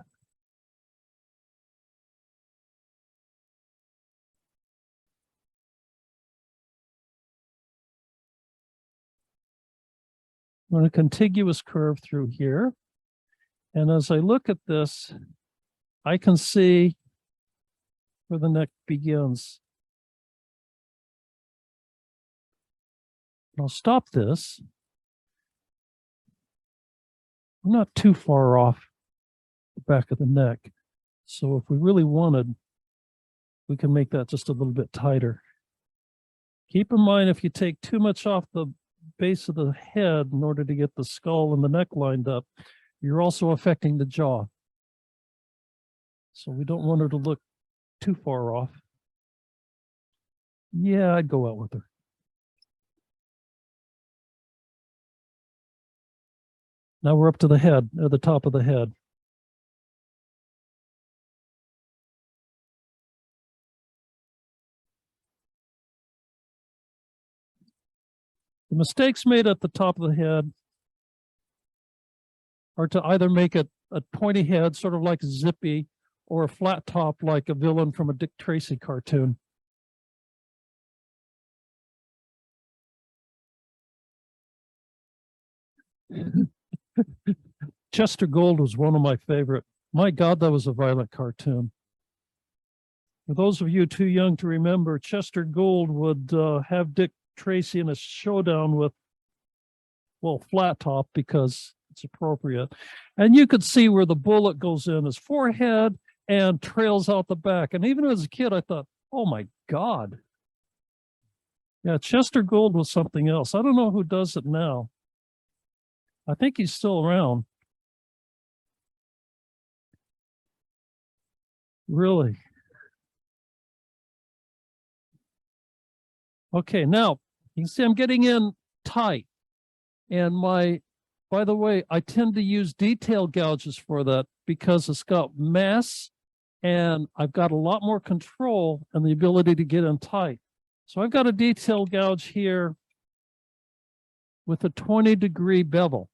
D: On a contiguous curve through here. And as I look at this, I can see where the neck begins. I'll stop this. I'm not too far off the back of the neck. So if we really wanted, we can make that just a little bit tighter. Keep in mind, if you take too much off the base of the head in order to get the skull and the neck lined up, you're also affecting the jaw. So we don't want her to look too far off. Yeah, I'd go out with her. Now we're up to the head, at the top of the head. The mistakes made at the top of the head are to either make it a pointy head, sort of like Zippy, or a flat top like a villain from a Dick Tracy cartoon. Chester Gould was one of my favorite. My God, that was a violent cartoon. For those of you too young to remember, Chester Gould would have Dick Tracy in a showdown with, well, flat top because it's appropriate. And you could see where the bullet goes in his forehead and trails out the back. And even as a kid, I thought, oh my God. Yeah, Chester Gould was something else. I don't know who does it now. I think he's still around. Really? Okay, now you can see I'm getting in tight. And by the way, I tend to use detail gouges for that because it's got mass and I've got a lot more control and the ability to get in tight. So I've got a detail gouge here with a 20-degree bevel.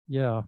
D: Yeah.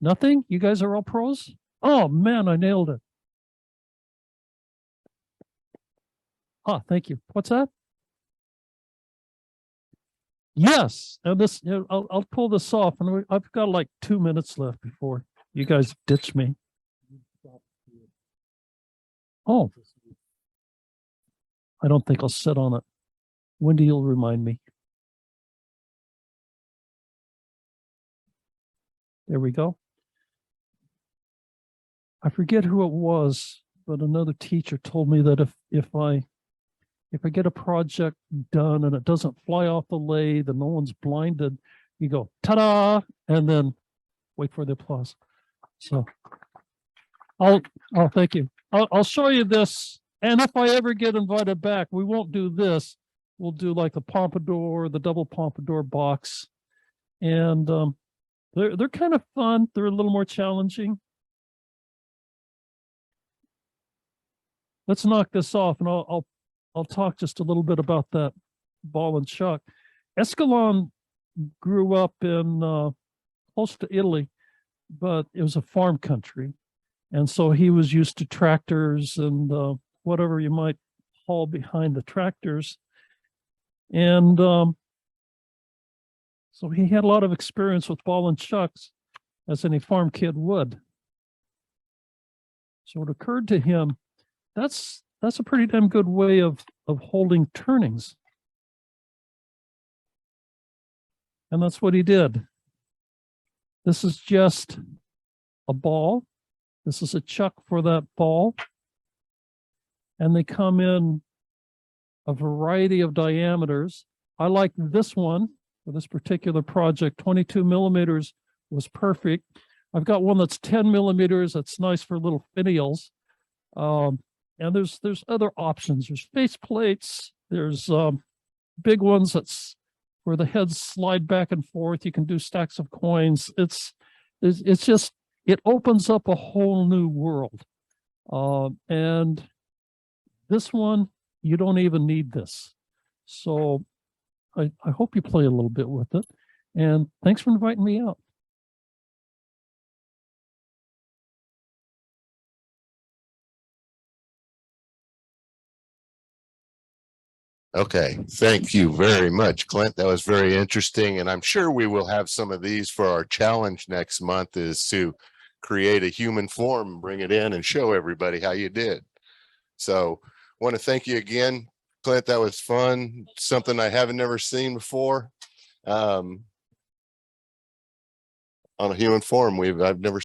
D: Nothing? You guys are all pros? Oh man, I nailed it. Ah, thank you. What's that? Yes, and this, I'll pull this off, and I've got like 2 minutes left before you guys ditch me. Oh, I don't think I'll sit on it. Wendy, you'll remind me. There we go. I forget who it was, but another teacher told me that if I get a project done and it doesn't fly off the lathe and no one's blinded, you go ta-da, and then wait for the applause. So oh, thank you. I'll show you this. And if I ever get invited back, we won't do this. We'll do like the pompadour, the double pompadour box. And they're kind of fun. They're a little more challenging. Let's knock this off, and I'll talk just a little bit about that ball and chuck. Escalon grew up in close to Italy, but it was a farm country. And so he was used to tractors and whatever you might haul behind the tractors. And so he had a lot of experience with ball and chucks, as any farm kid would. So it occurred to him, that's a pretty damn good way of holding turnings. And that's what he did. This is just a ball. This is a chuck for that ball. And they come in a variety of diameters. I like this one for this particular project. 22 millimeters was perfect. I've got one that's 10 millimeters. That's nice for little finials. And there's other options. There's face plates. There's big ones that's where the heads slide back and forth. You can do stacks of coins. It's just, it opens up a whole new world. And this one, you don't even need this. So I hope you play a little bit with it. And thanks for inviting me out.
A: Okay, thank you very much, Clint. That was very interesting. And I'm sure we will have some of these for our challenge next month, is to create a human form, bring it in and show everybody how you did. So I want to thank you again, Clint. That was fun. Something I haven't never seen before. On a human form, I've never